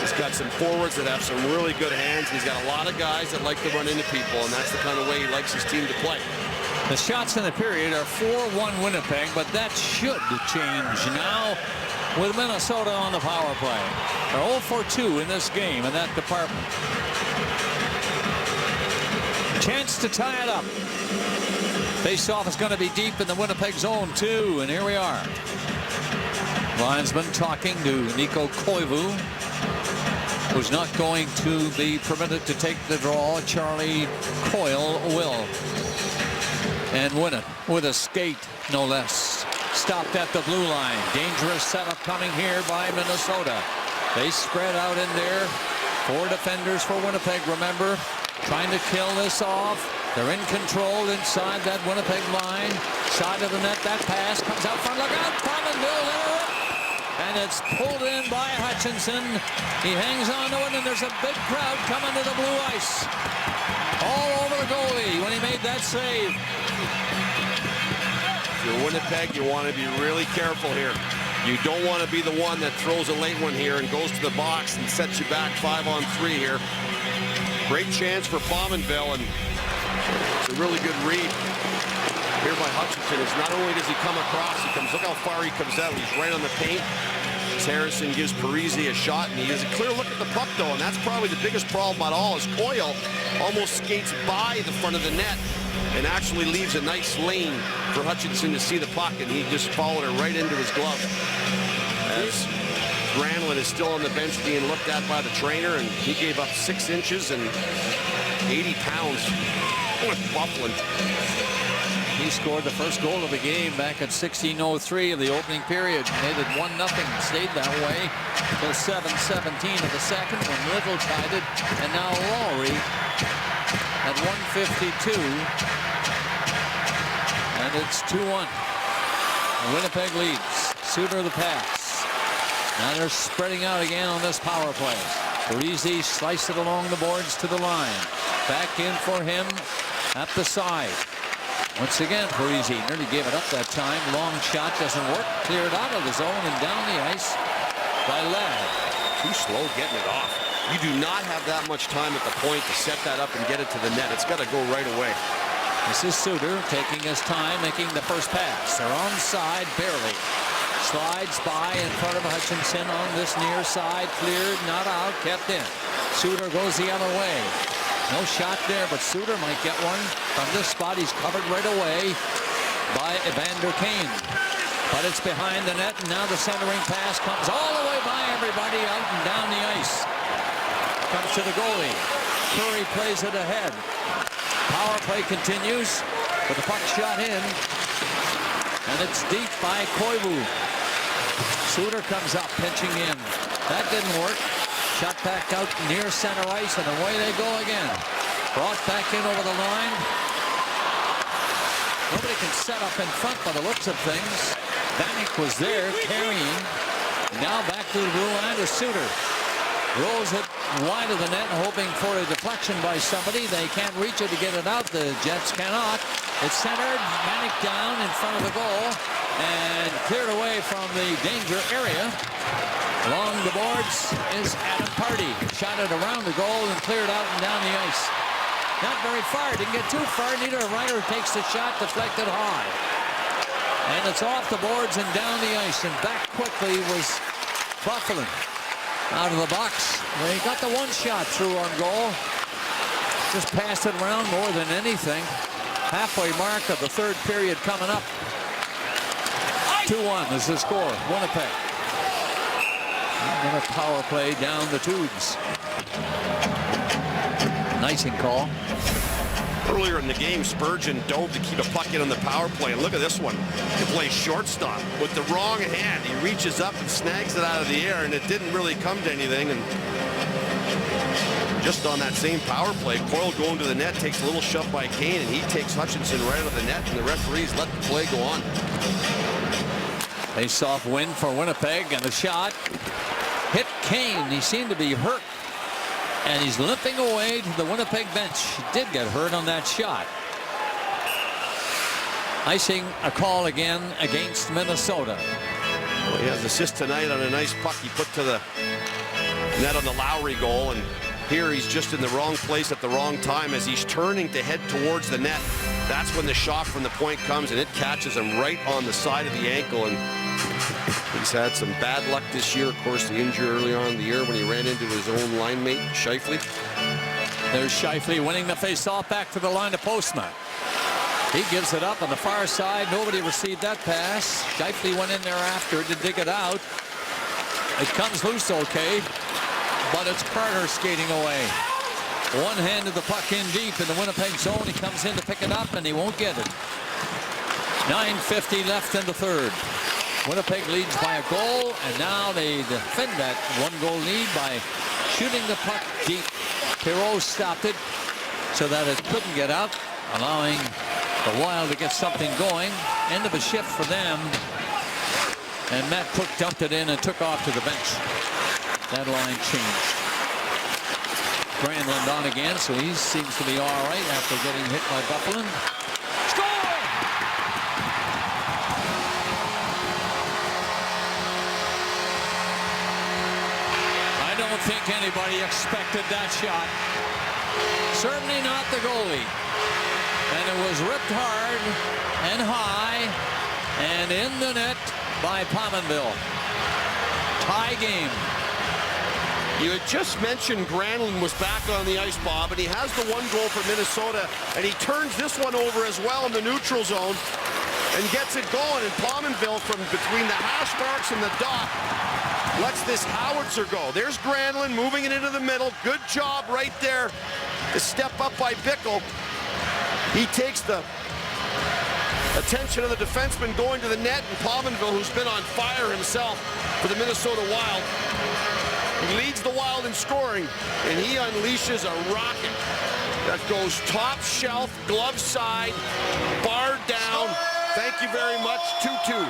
He's got some forwards that have some really good hands. He's got a lot of guys that like to run into people, and that's the kind of way he likes his team to play. The shots in the period are 4-1 Winnipeg, but that should change now with Minnesota on the power play. They're 0 for 2 in this game in that department. Chance to tie it up. Face-off is going to be deep in the Winnipeg zone, too, and here we are. Linesman talking to Nico Koivu, who's not going to be permitted to take the draw. Charlie Coyle will. And win it with a skate, no less. Stopped at the blue line. Dangerous setup coming here by Minnesota. They spread out in there. 4 defenders for Winnipeg, remember. Trying to kill this off. They're in control inside that Winnipeg line. Side of the net, that pass comes out front. Look out, Pominville. And it's pulled in by Hutchinson. He hangs on to it, and there's a big crowd coming to the blue ice. All over the goalie when he made that save. If you're Winnipeg, you want to be really careful here. You don't want to be the one that throws a late one here and goes to the box and sets you back 5-on-3 here. Great chance for Pominville, and it's a really good read here by Hutchinson. It's not only does he come across, look how far he comes out. He's right on the paint. Harrison gives Parise a shot, and he has a clear look at the puck, though, and that's probably the biggest problem at all, is Coyle almost skates by the front of the net and actually leaves a nice lane for Hutchinson to see the puck, and he just followed it right into his glove. As Granlund is still on the bench being looked at by the trainer, and he gave up 6 inches and 80 pounds with Byfuglien. He scored the first goal of the game back at 16:03 of the opening period. Made it 1-0. Stayed that way till 7:17 of the second when Little tied it. And now Lowry at 1:52. And it's 2-1. Winnipeg leads. Suter the pass. Now they're spreading out again on this power play. Parise sliced it along the boards to the line. Back in for him at the side. Once again, Parise nearly gave it up that time. Long shot doesn't work. Cleared out of the zone and down the ice by Ladd. Too slow getting it off. You do not have that much time at the point to set that up and get it to the net. It's got to go right away. This is Suter taking his time, making the first pass. They're onside, barely. Slides by in front of Hutchinson on this near side. Cleared, not out, kept in. Suter goes the other way. No shot there, but Suter might get one from this spot. He's covered right away by Evander Kane. But it's behind the net, and now the centering pass comes all the way by everybody out and down the ice. Comes to the goalie. Curry plays it ahead. Power play continues with the puck shot in. And it's deep by Koivu. Suter comes up, pinching in. That didn't work. Shot back out near center ice, and away they go again. Brought back in over the line. Nobody can set up in front by the looks of things. Vanek was there carrying. Now back to the blue line to Suter. Rolls it wide of the net, hoping for a deflection by somebody. They can't reach it to get it out. The Jets cannot. It's centered. Vanek down in front of the goal and cleared away from the danger area. Along the boards is Adam Pardy. Shot it around the goal and cleared out and down the ice. Not very far. Didn't get too far. Neither Ryder takes the shot, deflected high. And it's off the boards and down the ice. And back quickly was Byfuglien. Out of the box. They got the one shot through on goal. Just passed it around more than anything. Halfway mark of the third period coming up. 2-1 is the score. Winnipeg. Another power play down the tubes. Icing call. Earlier in the game, Spurgeon dove to keep a puck in on the power play. And look at this one. He plays shortstop with the wrong hand. He reaches up and snags it out of the air, and it didn't really come to anything. And just on that same power play, Coyle going to the net, takes a little shove by Kane, and he takes Hutchinson right out of the net, and the referees let the play go on. Face-off win for Winnipeg, and the shot hit Kane. He seemed to be hurt, and he's limping away to the Winnipeg bench. He did get hurt on that shot. Icing a call again against Minnesota. Well, he has assist tonight on a nice puck he put to the net on the Lowry goal, and here he's just in the wrong place at the wrong time as he's turning to head towards the net. That's when the shot from the point comes, and it catches him right on the side of the ankle. And he's had some bad luck this year. Of course, the injury early on in the year when he ran into his own line mate, Scheifele. There's Scheifele winning the face-off back to the line of Postma. He gives it up on the far side. Nobody received that pass. Scheifele went in there after to dig it out. It comes loose okay, but it's Carter skating away. One hand of the puck in deep in the Winnipeg zone. He comes in to pick it up, and he won't get it. 9:50 left in the third. Winnipeg leads by a goal, and now they defend that one-goal lead by shooting the puck deep. Perreault stopped it so that it couldn't get out, allowing the Wild to get something going. End of a shift for them, and Matt Cook dumped it in and took off to the bench. That line changed. Granlund on again, so he seems to be all right after getting hit by Bufflin. Score! I don't think anybody expected that shot. Certainly not the goalie. And it was ripped hard and high and in the net by Pominville. Tie game. You had just mentioned Granlund was back on the ice, Bob, and he has the one goal for Minnesota, and he turns this one over as well in the neutral zone and gets it going. And Pominville from between the hash marks and the dot lets this howitzer go. There's Granlund moving it into the middle. Good job right there to step up by Bickle. He takes the attention of the defenseman going to the net, and Pominville, who's been on fire himself for the Minnesota Wild, he leads the Wild in scoring, and he unleashes a rocket that goes top shelf, glove side, bar down. Thank you very much, 2-2.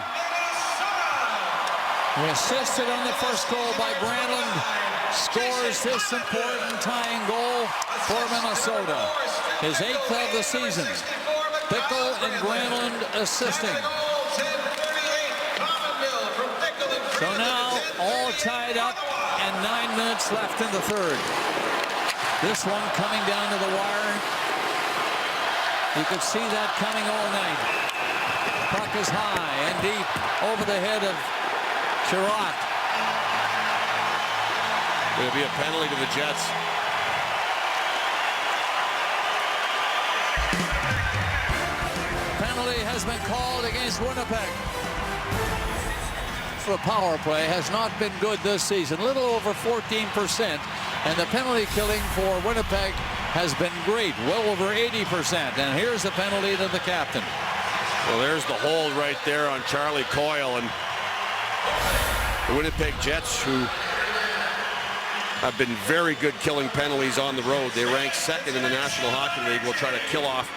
He assisted on the first goal by Granlund. Scores this important tying goal for Minnesota. His 8th of the season. Bickle and Granlund assisting. So now all tied up and 9 minutes left in the third. This one coming down to the wire. You could see that coming all night. Puck is high and deep over the head of Chirac. It'll be a penalty to the Jets. Penalty has been called against Winnipeg. The power play has not been good this season, a little over 14%, and the penalty killing for Winnipeg has been great, well over 80%. And here's the penalty to the captain. Well, there's the hold right there on Charlie Coyle, and the Winnipeg Jets, who have been very good killing penalties on the road. They rank second in the National Hockey League. Will try to kill off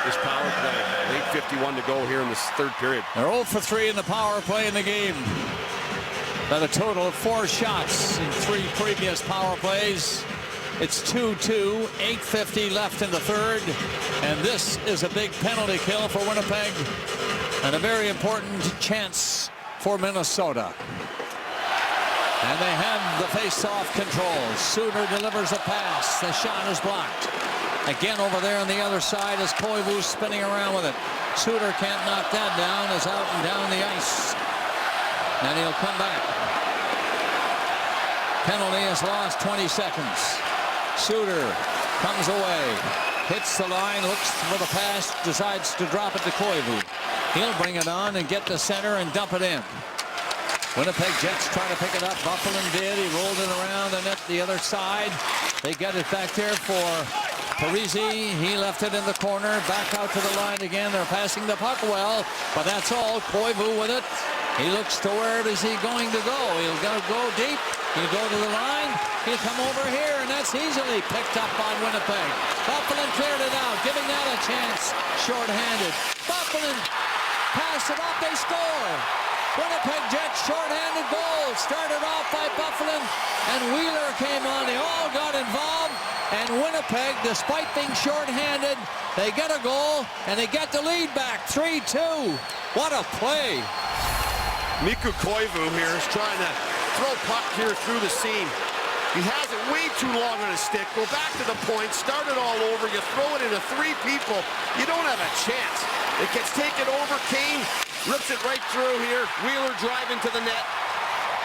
this power play. 8:51 to go here in this third period. They're 0 for 3 in the power play in the game. At a total of 4 shots in 3 previous power plays. It's 2-2, 8:50 left in the third. And this is a big penalty kill for Winnipeg. And a very important chance for Minnesota. And they have the face-off control. Suter delivers a pass. The shot is blocked. Again over there on the other side is Koivu spinning around with it. Suter can't knock that down. Is out and down the ice. And he'll come back. Penalty has lost 20 seconds. Suter comes away. Hits the line, looks for the pass, decides to drop it to Koivu. He'll bring it on and get to center and dump it in. Winnipeg Jets try to pick it up. Bufflin did. He rolled it around the net the other side. They get it back there for Parisi, he left it in the corner. Back out to the line again. They're passing the puck well, but that's all. Koivu with it. He looks to where is he going to go. He'll go deep. He'll go to the line. He'll come over here, and that's easily picked up by Winnipeg. Bufflin cleared it out, giving that a chance. Short-handed. Bufflin passed it off. They score. Winnipeg Jets short-handed goal. Started off by Bufflin, and Wheeler came on. They all got involved, and Winnipeg, despite being short-handed, they get a goal, and they get the lead back, 3-2. What a play. Mikko Koivu here is trying to throw puck here through the seam. He has it way too long on his stick. Go back to the point, start it all over. You throw it into 3 people, you don't have a chance. It gets taken over. Kane rips it right through here. Wheeler driving to the net.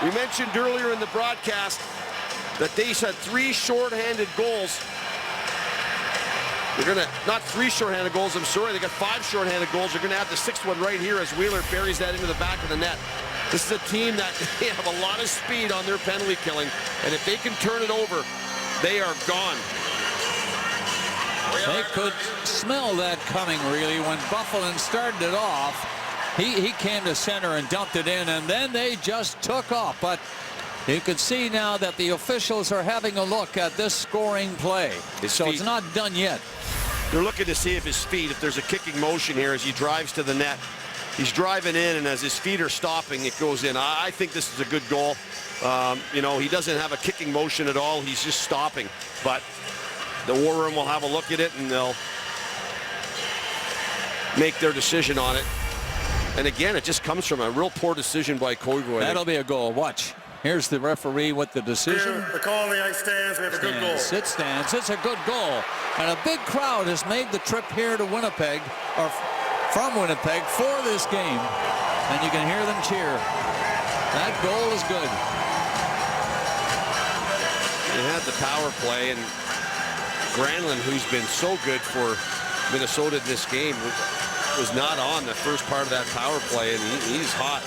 We mentioned earlier in the broadcast that they had 3 short-handed goals. They're gonna, not 3 short-handed goals, I'm sorry, they got 5 short-handed goals. They're gonna have the 6th one right here as Wheeler buries that into the back of the net. This is a team that they have a lot of speed on their penalty killing, and if they can turn it over, they are gone. They could smell that coming, really, when Bufflin started it off. He came to center and dumped it in, and then they just took off. But you can see now that the officials are having a look at this scoring play. So it's not done yet. They're looking to see if his feet, if there's a kicking motion here as he drives to the net. He's driving in, and as his feet are stopping, it goes in. I think this is a good goal. You know, he doesn't have a kicking motion at all. He's just stopping. But the War Room will have a look at it, and they'll make their decision on it. And again, it just comes from a real poor decision by Koivu. That'll be a goal. Watch. Here's the referee with the decision. The call on the ice stands. We have a good goal. It stands. It's a good goal. And a big crowd has made the trip here to Winnipeg, or from Winnipeg, for this game. And you can hear them cheer. That goal is good. They had the power play, and Granlund, who's been so good for Minnesota this game, was not on the first part of that power play, and he's hot.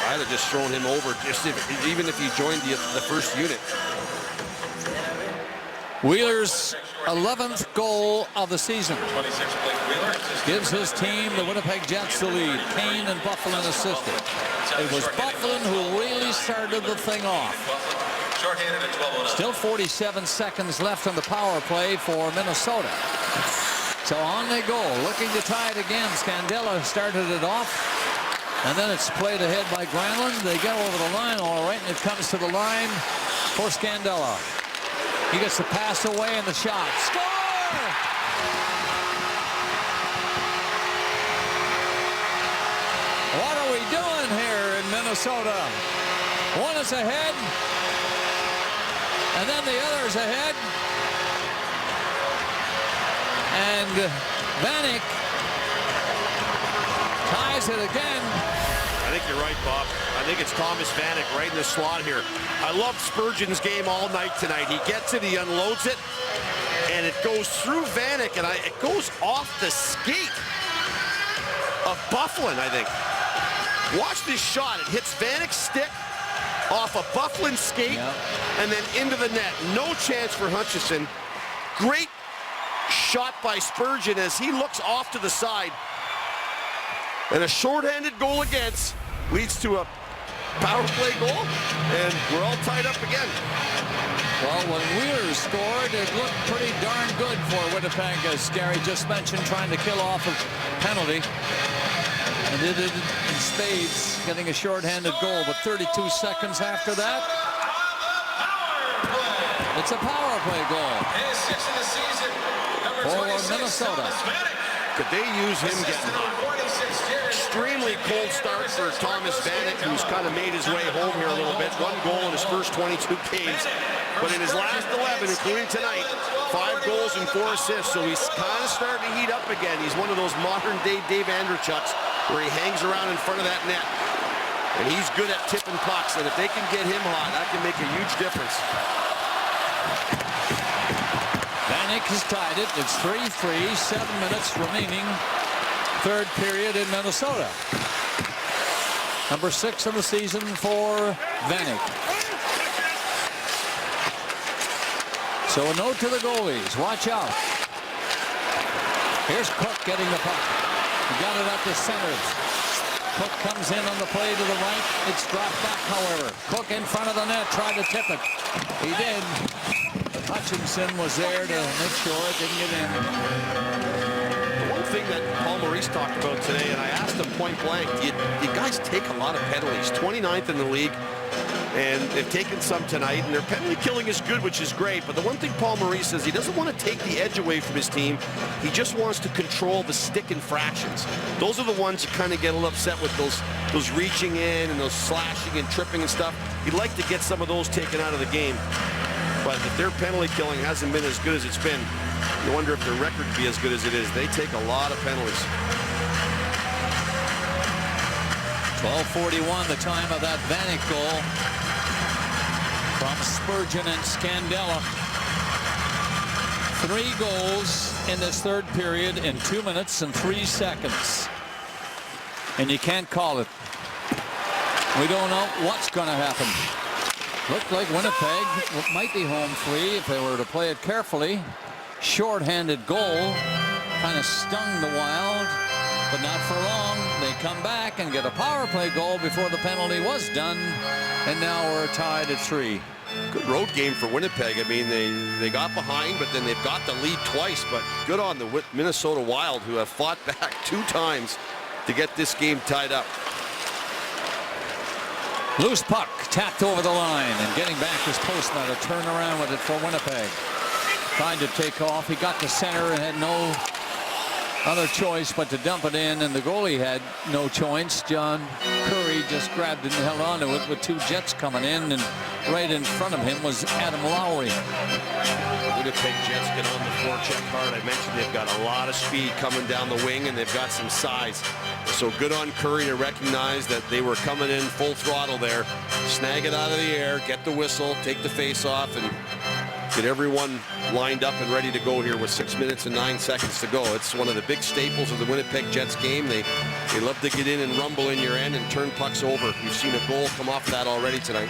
I'd have just thrown him over, even if he joined the first unit. Wheeler's 11th goal of the season. Gives his team, the Winnipeg Jets, the lead. Kane and Bufflin assisted. It was Bufflin who really started the thing off. Still 47 seconds left on the power play for Minnesota. So on they go, looking to tie it again. Scandella started it off. And then it's played ahead by Granlund. They get over the line all right, and it comes to the line for Scandella. He gets the pass away and the shot. Score! What are we doing here in Minnesota? One is ahead, and then the other is ahead. And Vanek ties it again. I think you're right, Bob. I think it's Thomas Vanek right in the slot here. I love Spurgeon's game all night tonight. He gets it, he unloads it, and it goes through Vanek, and it goes off the skate of Bufflin, I think. Watch this shot. It hits Vanek's stick off a Bufflin skate, and then into the net. No chance for Hutchison. Great shot by Spurgeon as he looks off to the side. And a shorthanded goal against leads to a power play goal, and we're all tied up again. Well, when Wheeler scored, it looked pretty darn good for Winnipeg, as Gary just mentioned, trying to kill off a penalty. And did it in spades, getting a shorthanded goal. But 32 seconds after that, it's a power play goal for Minnesota. Could they use him getting hot? Extremely cold start for Thomas Vanek, who's kind of made his way home here a little bit. 1 goal in his first 22 games. But in his last 11, including tonight, 5 goals and 4 assists. So he's kind of starting to heat up again. He's one of those modern-day Dave Andreychuks where he hangs around in front of that net. And he's good at tipping pucks. And if they can get him hot, that can make a huge difference. Vanek has tied it. It's 3-3, 7 minutes remaining. Third period in Minnesota. Number 6 of the season for Vanek. So So a note to the goalies, watch out. Here's Cook getting the puck. He got it up to center. Cook comes in on the play to the right. It's dropped back, however. Cook in front of the net, tried to tip it. He did. But Hutchinson was there to make sure it didn't get in. One thing that Paul Maurice talked about today, and I asked him point blank, you guys take a lot of penalties. 29th in the league, and they've taken some tonight, and their penalty killing is good, which is great. But the one thing Paul Maurice says, he doesn't want to take the edge away from his team. He just wants to control the stick infractions. Those are the ones you kind of get a little upset with, those reaching in and those slashing and tripping and stuff. He'd like to get some of those taken out of the game. But if their penalty killing hasn't been as good as it's been, you wonder if their record would be as good as it is. They take a lot of penalties. 12:41, the time of that Vanek goal from Spurgeon and Scandella. 3 goals in this third period in 2 minutes and 3 seconds. And you can't call it. We don't know what's going to happen. Looked like Winnipeg might be home free if they were to play it carefully. Short-handed goal. Kind of stung the Wild, but not for long. They come back and get a power play goal before the penalty was done. And now we're tied at 3. Good road game for Winnipeg. I mean, they got behind, but then they've got the lead twice. But good on the Minnesota Wild, who have fought back 2 times to get this game tied up. Loose puck tapped over the line, and getting back his Postma to turn around with it for Winnipeg. Tried to take off. He got to center and had no other choice but to dump it in, and the goalie had no choice. John Curry just grabbed it and held on to it with 2 Jets coming in, and right in front of him was Adam Lowry. Winnipeg Jets get on the forecheck hard. I mentioned they've got a lot of speed coming down the wing, and they've got some size. So good on Curry to recognize that they were coming in full throttle there. Snag it out of the air, get the whistle, take the face off, and get everyone lined up and ready to go here with 6 minutes and 9 seconds to go. It's one of the big staples of the Winnipeg Jets game. They love to get in and rumble in your end and turn pucks over. We've seen a goal come off that already tonight.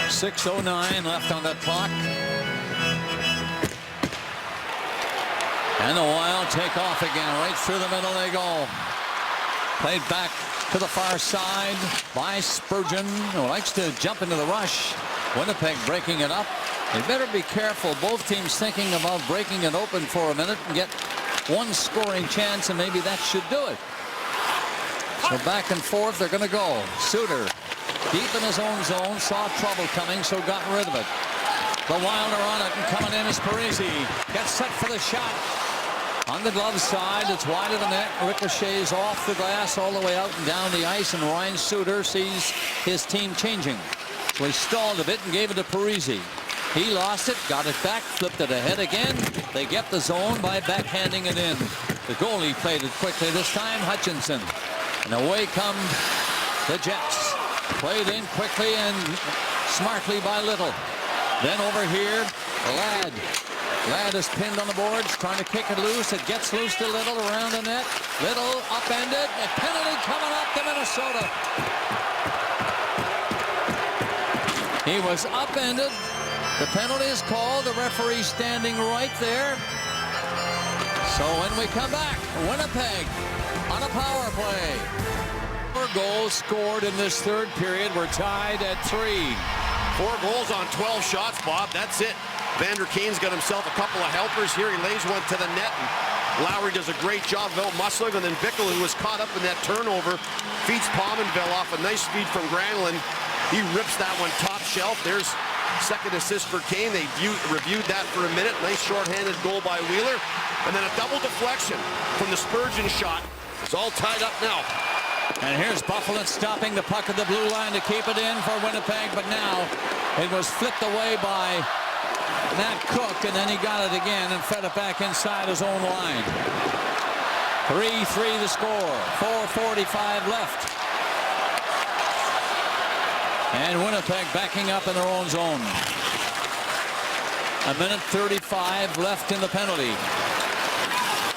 6:09 left on that clock. And the Wild take off again. Right through the middle they go. Played back to the far side by Spurgeon, who likes to jump into the rush. Winnipeg breaking it up. They better be careful. Both teams thinking about breaking it open for a minute and get one scoring chance, and maybe that should do it. So back and forth they're going to go. Suter deep in his own zone, saw trouble coming, so got rid of it. The Wild are on it, and coming in is Parisi. Gets set for the shot. On the glove side, it's wide of the net. Ricochets off the glass all the way out and down the ice, and Ryan Suter sees his team changing. So he stalled a bit and gave it to Parisi. He lost it, got it back, flipped it ahead again. They get the zone by backhanding it in. The goalie played it quickly this time, Hutchinson. And away come the Jets. Played in quickly and smartly by Little. Then over here, Ladd. Ladd is pinned on the boards, trying to kick it loose. It gets loose to Little around the net. Little upended. A penalty coming up to Minnesota. He was upended. The penalty is called. The referee standing right there. So when we come back, Winnipeg on a power play. 4 goals scored in this third period. We're tied at 3. 4 goals on 12 shots, Bob. That's it. Vander Kane's got himself a couple of helpers here. He lays one to the net, and Lowry does a great job of out-muscling, and then Bickle, who was caught up in that turnover, feeds Pominville off a nice feed from Granlund. He rips that one top shelf. There's second assist for Kane. They reviewed that for a minute. Nice shorthanded goal by Wheeler. And then a double deflection from the Spurgeon shot. It's all tied up now. And here's Buffalo stopping the puck at the blue line to keep it in for Winnipeg, but now it was flipped away by Matt Cook, and then he got it again and fed it back inside his own line. 3-3 the score. 4:45 left. And Winnipeg backing up in their own zone. 1:35 left in the penalty.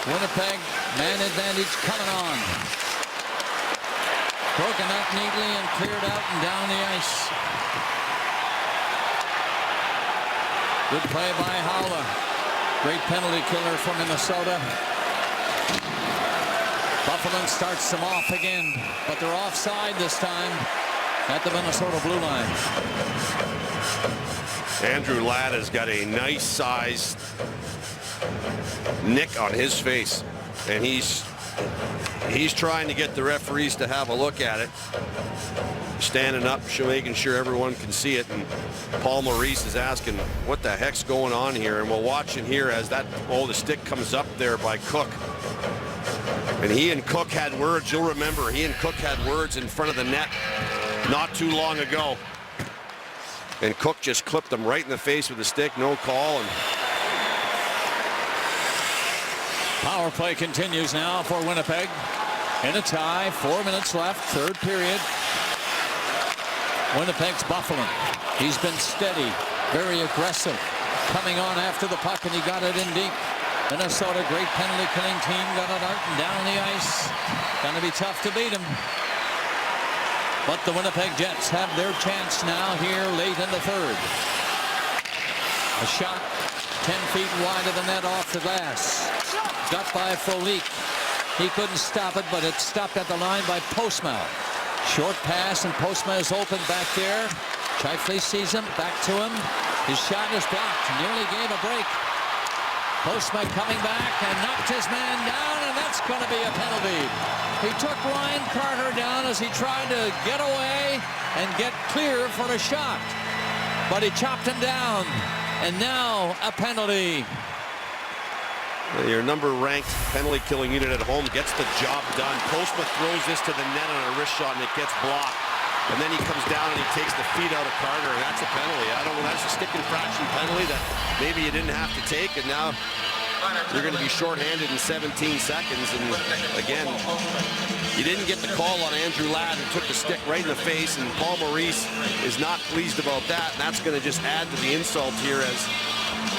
Winnipeg man advantage coming on. Broken up neatly and cleared out and down the ice. Good play by Haula. Great penalty killer for Minnesota. Buffalo starts them off again, but they're offside this time at the Minnesota blue line. Andrew Ladd has got a nice sized nick on his face, and he's trying to get the referees to have a look at it. Standing up, making sure everyone can see it, and Paul Maurice is asking what the heck's going on here, and we'll watch it here as the stick comes up there by Cook. And he and Cook had words. You'll remember he and Cook had words in front of the net not too long ago. And Cook just clipped him right in the face with the stick. No call. And power play continues now for Winnipeg. In a tie, 4 minutes left, third period. Winnipeg's Buffalo. He's been steady, very aggressive, coming on after the puck, and he got it in deep. Minnesota, great penalty killing team, got it out and down the ice. Going to be tough to beat him. But the Winnipeg Jets have their chance now here late in the third. A shot 10 feet wide of the net off the glass. Got by Frolik. He couldn't stop it, but it's stopped at the line by Postma. Short pass, and Postma is open back there. Scheifele sees him, back to him. His shot is blocked, nearly gave a break. Postma coming back and knocked his man down, and that's going to be a penalty. He took Ryan Carter down as he tried to get away and get clear for a shot. But he chopped him down, and now a penalty. Your number-ranked penalty-killing unit at home gets the job done. Postma throws this to the net on a wrist shot, and it gets blocked. And then he comes down and he takes the feet out of Carter, and that's a penalty. I don't know, that's a stick infraction penalty that maybe you didn't have to take, and now you're going to be shorthanded in 17 seconds. And again, you didn't get the call on Andrew Ladd, who took the stick right in the face, and Paul Maurice is not pleased about that, and that's going to just add to the insult here as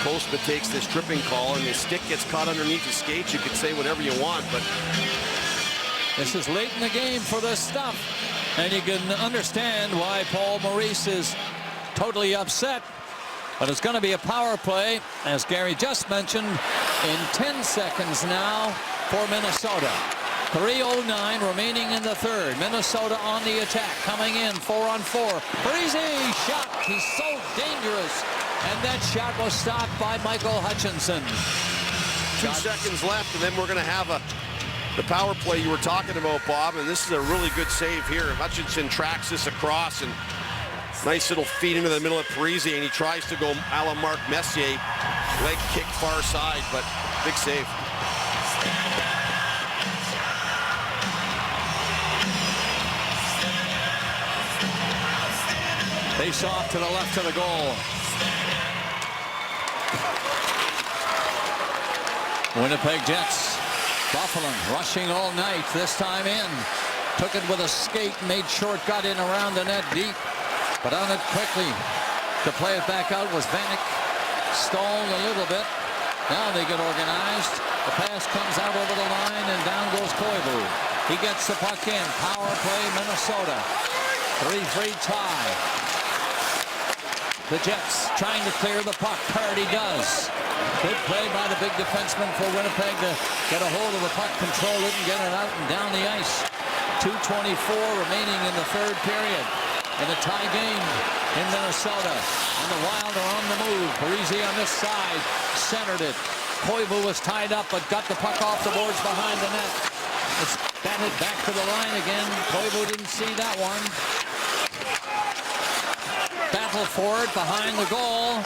Postma takes this tripping call, and the stick gets caught underneath his skates. You could say whatever you want, but this is late in the game for this stuff. And you can understand why Paul Maurice is totally upset. But it's going to be a power play, as Gary just mentioned, in 10 seconds now for Minnesota. 3:09 remaining in the third. Minnesota on the attack, coming in 4-on-4. Parise shot. He's so dangerous. And that shot was stopped by Michael Hutchinson. 2 seconds left, and then we're going to have the power play you were talking about, Bob, and this is a really good save here. Hutchinson tracks this across, and nice little feed into the middle of Parise, and he tries to go a la Mark Messier, leg kick far side, but big save. Face off to the left of the goal. Winnipeg Jets. Buffalo rushing all night, this time in. Took it with a skate, made sure it got in around the net deep. But on it quickly to play it back out was Vanek. Stalled a little bit. Now they get organized. The pass comes out over the line, and down goes Koivu. He gets the puck in. Power play, Minnesota. 3-3 tie. The Jets trying to clear the puck. Pardy does. Good play by the big defenseman for Winnipeg to get a hold of the puck, control it, and get it out and down the ice. 2:24 remaining in the third period. In a tie game in Minnesota. And the Wild are on the move. Parise on this side centered it. Koivu was tied up, but got the puck off the boards behind the net. It's batted back to the line again. Koivu didn't see that one. Battle for it behind the goal.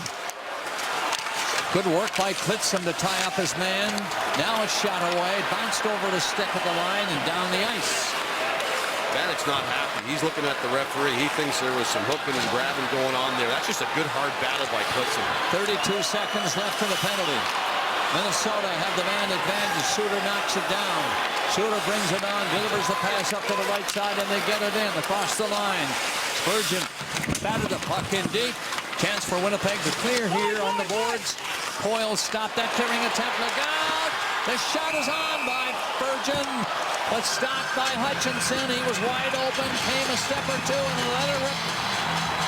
Good work by Klitzum to tie up his man. Now it's shot away. Bounced over the stick at the line and down the ice. Vanek's not happy. He's looking at the referee. He thinks there was some hooking and grabbing going on there. That's just a good hard battle by Klitzum. 32 seconds left in the penalty. Minnesota have the man advantage. Suter knocks it down. Suter brings it on, delivers the pass up to the right side, and they get it in across the line. Spurgeon batted the puck in deep. Chance for Winnipeg to clear here on the boards. Coyle stopped that clearing attempt. Look out! The shot is on by Spurgeon, but stopped by Hutchinson. He was wide open, came a step or two, and let it rip.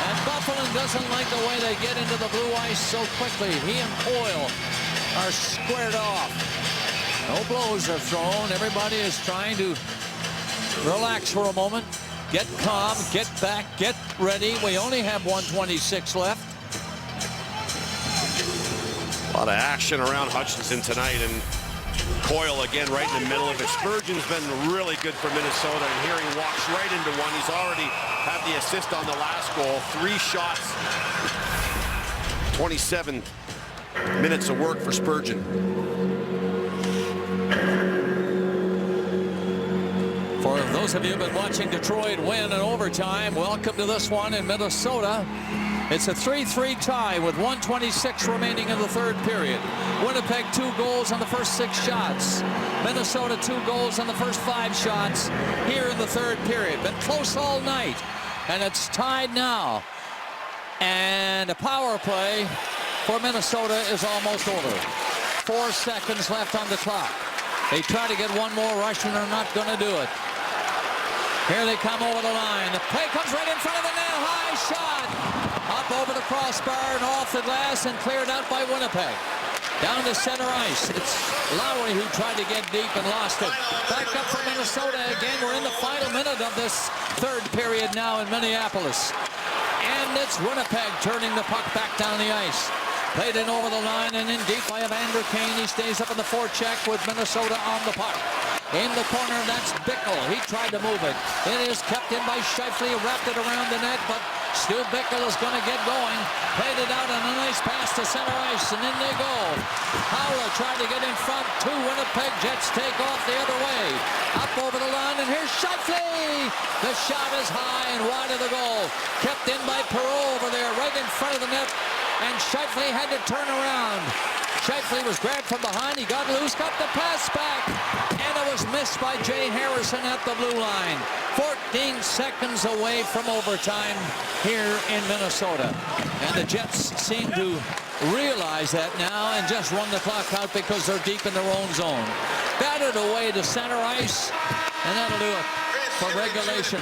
And Buffalo doesn't like the way they get into the blue ice so quickly. He and Coyle are squared off. No blows are thrown. Everybody is trying to relax for a moment. Get calm, get back, get ready. We only have 1:26 left. A lot of action around Hutchinson tonight, and Coyle again right in the middle of it. Spurgeon's been really good for Minnesota, and here he walks right into one. He's already had the assist on the last goal. 3 shots, 27 minutes of work for Spurgeon. For those of you who've been watching Detroit win in overtime, welcome to this one in Minnesota. It's a 3-3 tie with 1:26 remaining in the third period. Winnipeg 2 goals on the first 6 shots. Minnesota 2 goals on the first 5 shots here in the third period. Been close all night, and it's tied now. And a power play for Minnesota is almost over. 4 seconds left on the clock. They try to get one more rush, and they're not going to do it. Here they come over the line. The play comes right in front of the net. High shot. Up over the crossbar and off the glass and cleared out by Winnipeg. Down to center ice. It's Lowry who tried to get deep and lost it. Back up for Minnesota again. We're in the final minute of this third period now in Minneapolis. And it's Winnipeg turning the puck back down the ice. Played in over the line and in deep by Evander Kane. He stays up in the forecheck with Minnesota on the puck. In the corner, that's Bickle. He tried to move it. It is kept in by Scheifele, wrapped it around the net, but Stu Bickle is going to get going. Played it out on a nice pass to center ice, and in they go. Howler tried to get in front. 2 Winnipeg Jets take off the other way. Up over the line, and here's Scheifele. The shot is high and wide of the goal. Kept in by Perreault over there, right in front of the net, and Scheifele had to turn around. Scheifele was grabbed from behind. He got loose, got the pass back, and it was missed by Jay Harrison at the blue line. 14 seconds away from overtime here in Minnesota. And the Jets seem to realize that now and just run the clock out because they're deep in their own zone. Batted away to center ice, and that'll do it for regulation.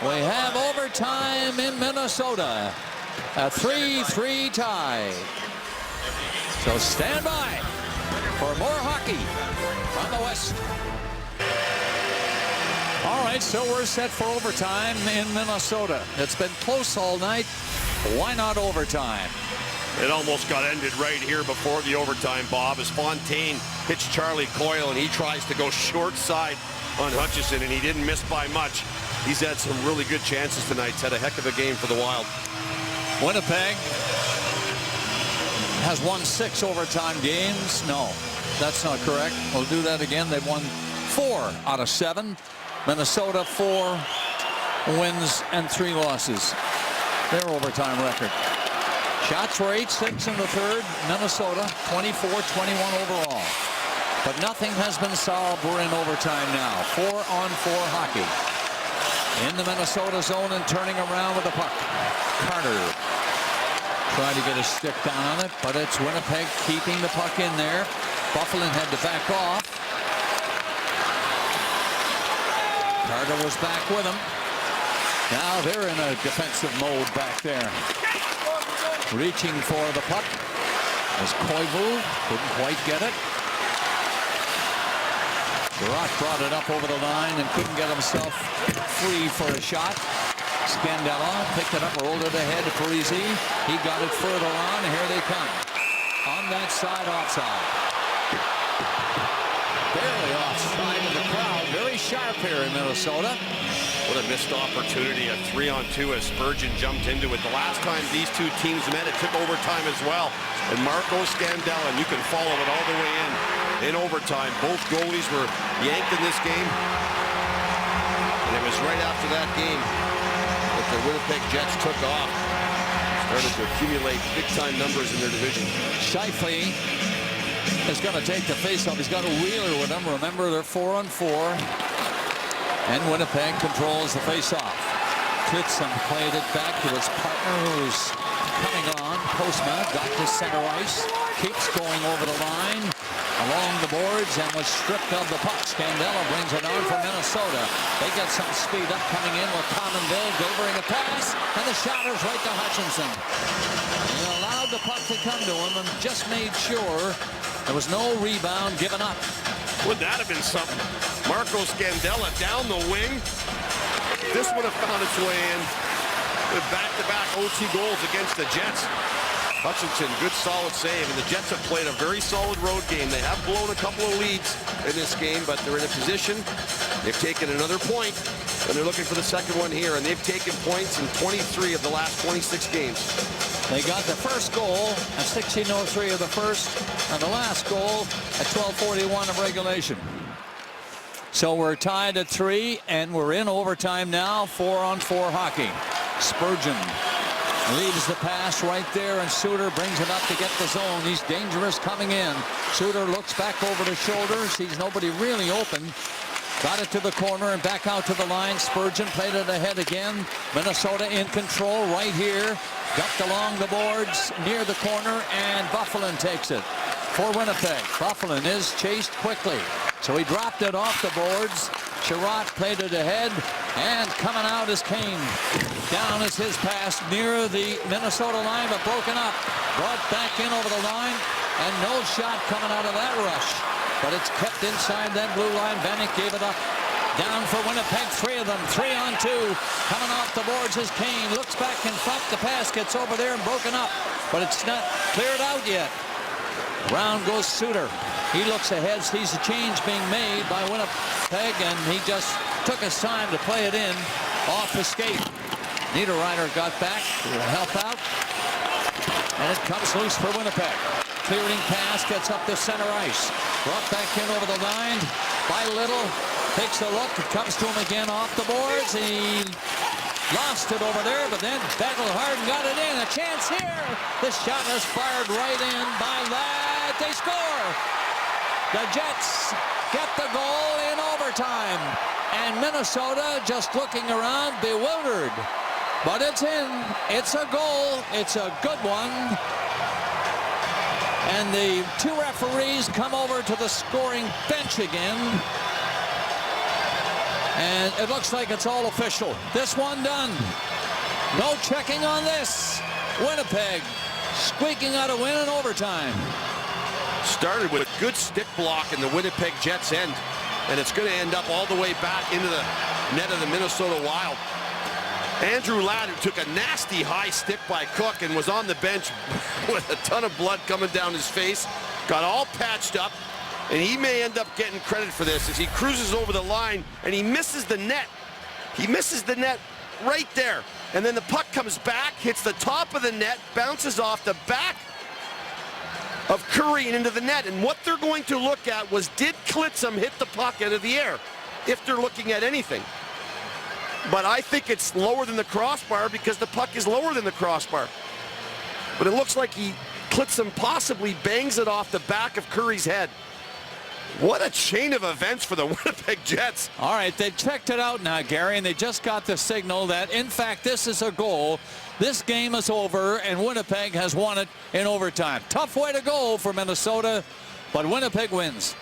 We have overtime in Minnesota. A 3-3 tie. So stand by for more hockey from the West. All right, so we're set for overtime in Minnesota. It's been close all night. Why not overtime? It almost got ended right here before the overtime, Bob, as Fontaine hits Charlie Coyle, and he tries to go short side on Hutchison, and he didn't miss by much. He's had some really good chances tonight. He's had a heck of a game for the Wild. Winnipeg has won 6 overtime games. No, that's not correct. We'll do that again. They've won 4 out of 7. Minnesota 4 wins and 3 losses. Their overtime record. Shots were 8-6 in the third. Minnesota 24-21 overall. But nothing has been solved. We're in overtime now. 4-on-4 hockey. In the Minnesota zone and turning around with the puck. Carter trying to get a stick down on it, but it's Winnipeg keeping the puck in there. Buffalo had to back off. Carter was back with him. Now they're in a defensive mode back there. Reaching for the puck as Koivu couldn't quite get it. Rock brought it up over the line and couldn't get himself free for a shot. Scandella picked it up, rolled it ahead to Parisi. He got it further on, and here they come. On that side, offside. Barely offside in the crowd. Very sharp here in Minnesota. What a missed opportunity, a 3-on-2 as Spurgeon jumped into it. The last time these two teams met, it took overtime as well. And Marco Scandella, and you can follow it all the way in overtime. Both goalies were yanked in this game. And it was right after that game that the Winnipeg Jets took off. Started to accumulate big-time numbers in their division. Scheifele is going to take the face-off. He's got a Wheeler with him. Remember, they're 4-on-4. And Winnipeg controls the face-off. Kitson played it back to his partner who's coming on. Postma got to center ice. Keeps going over the line. along the boards and was stripped of the puck. Scandella brings it on for Minnesota. They get some speed up coming in with Commonville delivering a pass, and the shot is right to Hutchinson. He allowed the puck to come to him and just made sure there was no rebound given up. Would that have been something? Marco Scandella down the wing. This would have found its way in with back-to-back OT goals against the Jets. Hutchinson, good solid save, and the Jets have played a very solid road game. They have blown a couple of leads in this game, but they're in a position. They've taken another point, and they're looking for the second one here, and they've taken points in 23 of the last 26 games. They got the first goal at 16:03 of the first, and the last goal at 12:41 of regulation. So we're tied at 3, and we're in overtime now, 4-on-4 hockey. Spurgeon leaves the pass right there, and Suter brings it up to get the zone. He's dangerous coming in. Suter looks back over the shoulder, sees nobody really open. Got it to the corner and back out to the line. Spurgeon played it ahead again. Minnesota in control right here. Ducked along the boards near the corner, and Buffalin takes it for Winnipeg. Buffalin is chased quickly, so he dropped it off the boards. Sherratt played it ahead, and coming out is Kane. Down is his pass near the Minnesota line, but broken up. Brought back in over the line, and no shot coming out of that rush. But it's kept inside that blue line. Vanek gave it up. Down for Winnipeg, 3 of them, 3-on-2. Coming off the boards is Kane. Looks back in front. The pass gets over there and broken up, but it's not cleared out yet. Round goes Suter. He looks ahead, sees a change being made by Winnipeg, and he just took his time to play it in off the skate. Niederreiter got back to help out, and it comes loose for Winnipeg. Clearing pass gets up to center ice. Brought back in over the line by Little. Takes a look. It comes to him again off the boards. He lost it over there, but then battled hard and got it in. A chance here. The shot is fired right in by Ladd. They score. The Jets get the goal in overtime. And Minnesota just looking around bewildered. But it's in. It's a goal. It's a good one. And the 2 referees come over to the scoring bench again. And it looks like it's all official. This one done. No checking on this. Winnipeg squeaking out a win in overtime. Started with a good stick block in the Winnipeg Jets end, and it's going to end up all the way back into the net of the Minnesota Wild. Andrew Ladd, who took a nasty high stick by Cook and was on the bench with a ton of blood coming down his face, got all patched up, and he may end up getting credit for this as he cruises over the line and he misses the net. He misses the net right there, and then the puck comes back, hits the top of the net, bounces off the back of Curry and into the net. And what they're going to look at was, did Klitzum hit the puck out of the air, if they're looking at anything. But I think it's lower than the crossbar because the puck is lower than the crossbar. But it looks like Klitzum possibly bangs it off the back of Curry's head. What a chain of events for the Winnipeg Jets. All right, they've checked it out now, Gary, and they just got the signal that, in fact, this is a goal. This game is over, and Winnipeg has won it in overtime. Tough way to go for Minnesota, but Winnipeg wins.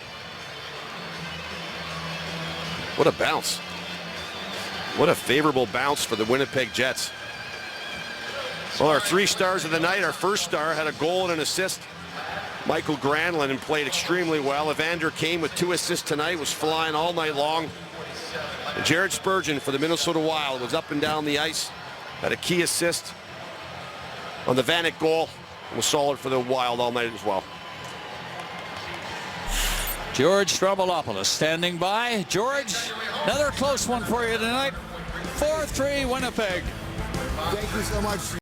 What a bounce. What a favorable bounce for the Winnipeg Jets. Well, our 3 stars of the night, our first star had a goal and an assist. Michael Granlund played extremely well. Evander Kane with 2 assists tonight, was flying all night long. And Jared Spurgeon for the Minnesota Wild was up and down the ice, had a key assist on the Vanek goal, and was solid for the Wild all night as well. George Stroumboulopoulos standing by. George, another close one for you tonight. 4-3 Winnipeg. Thank you so much.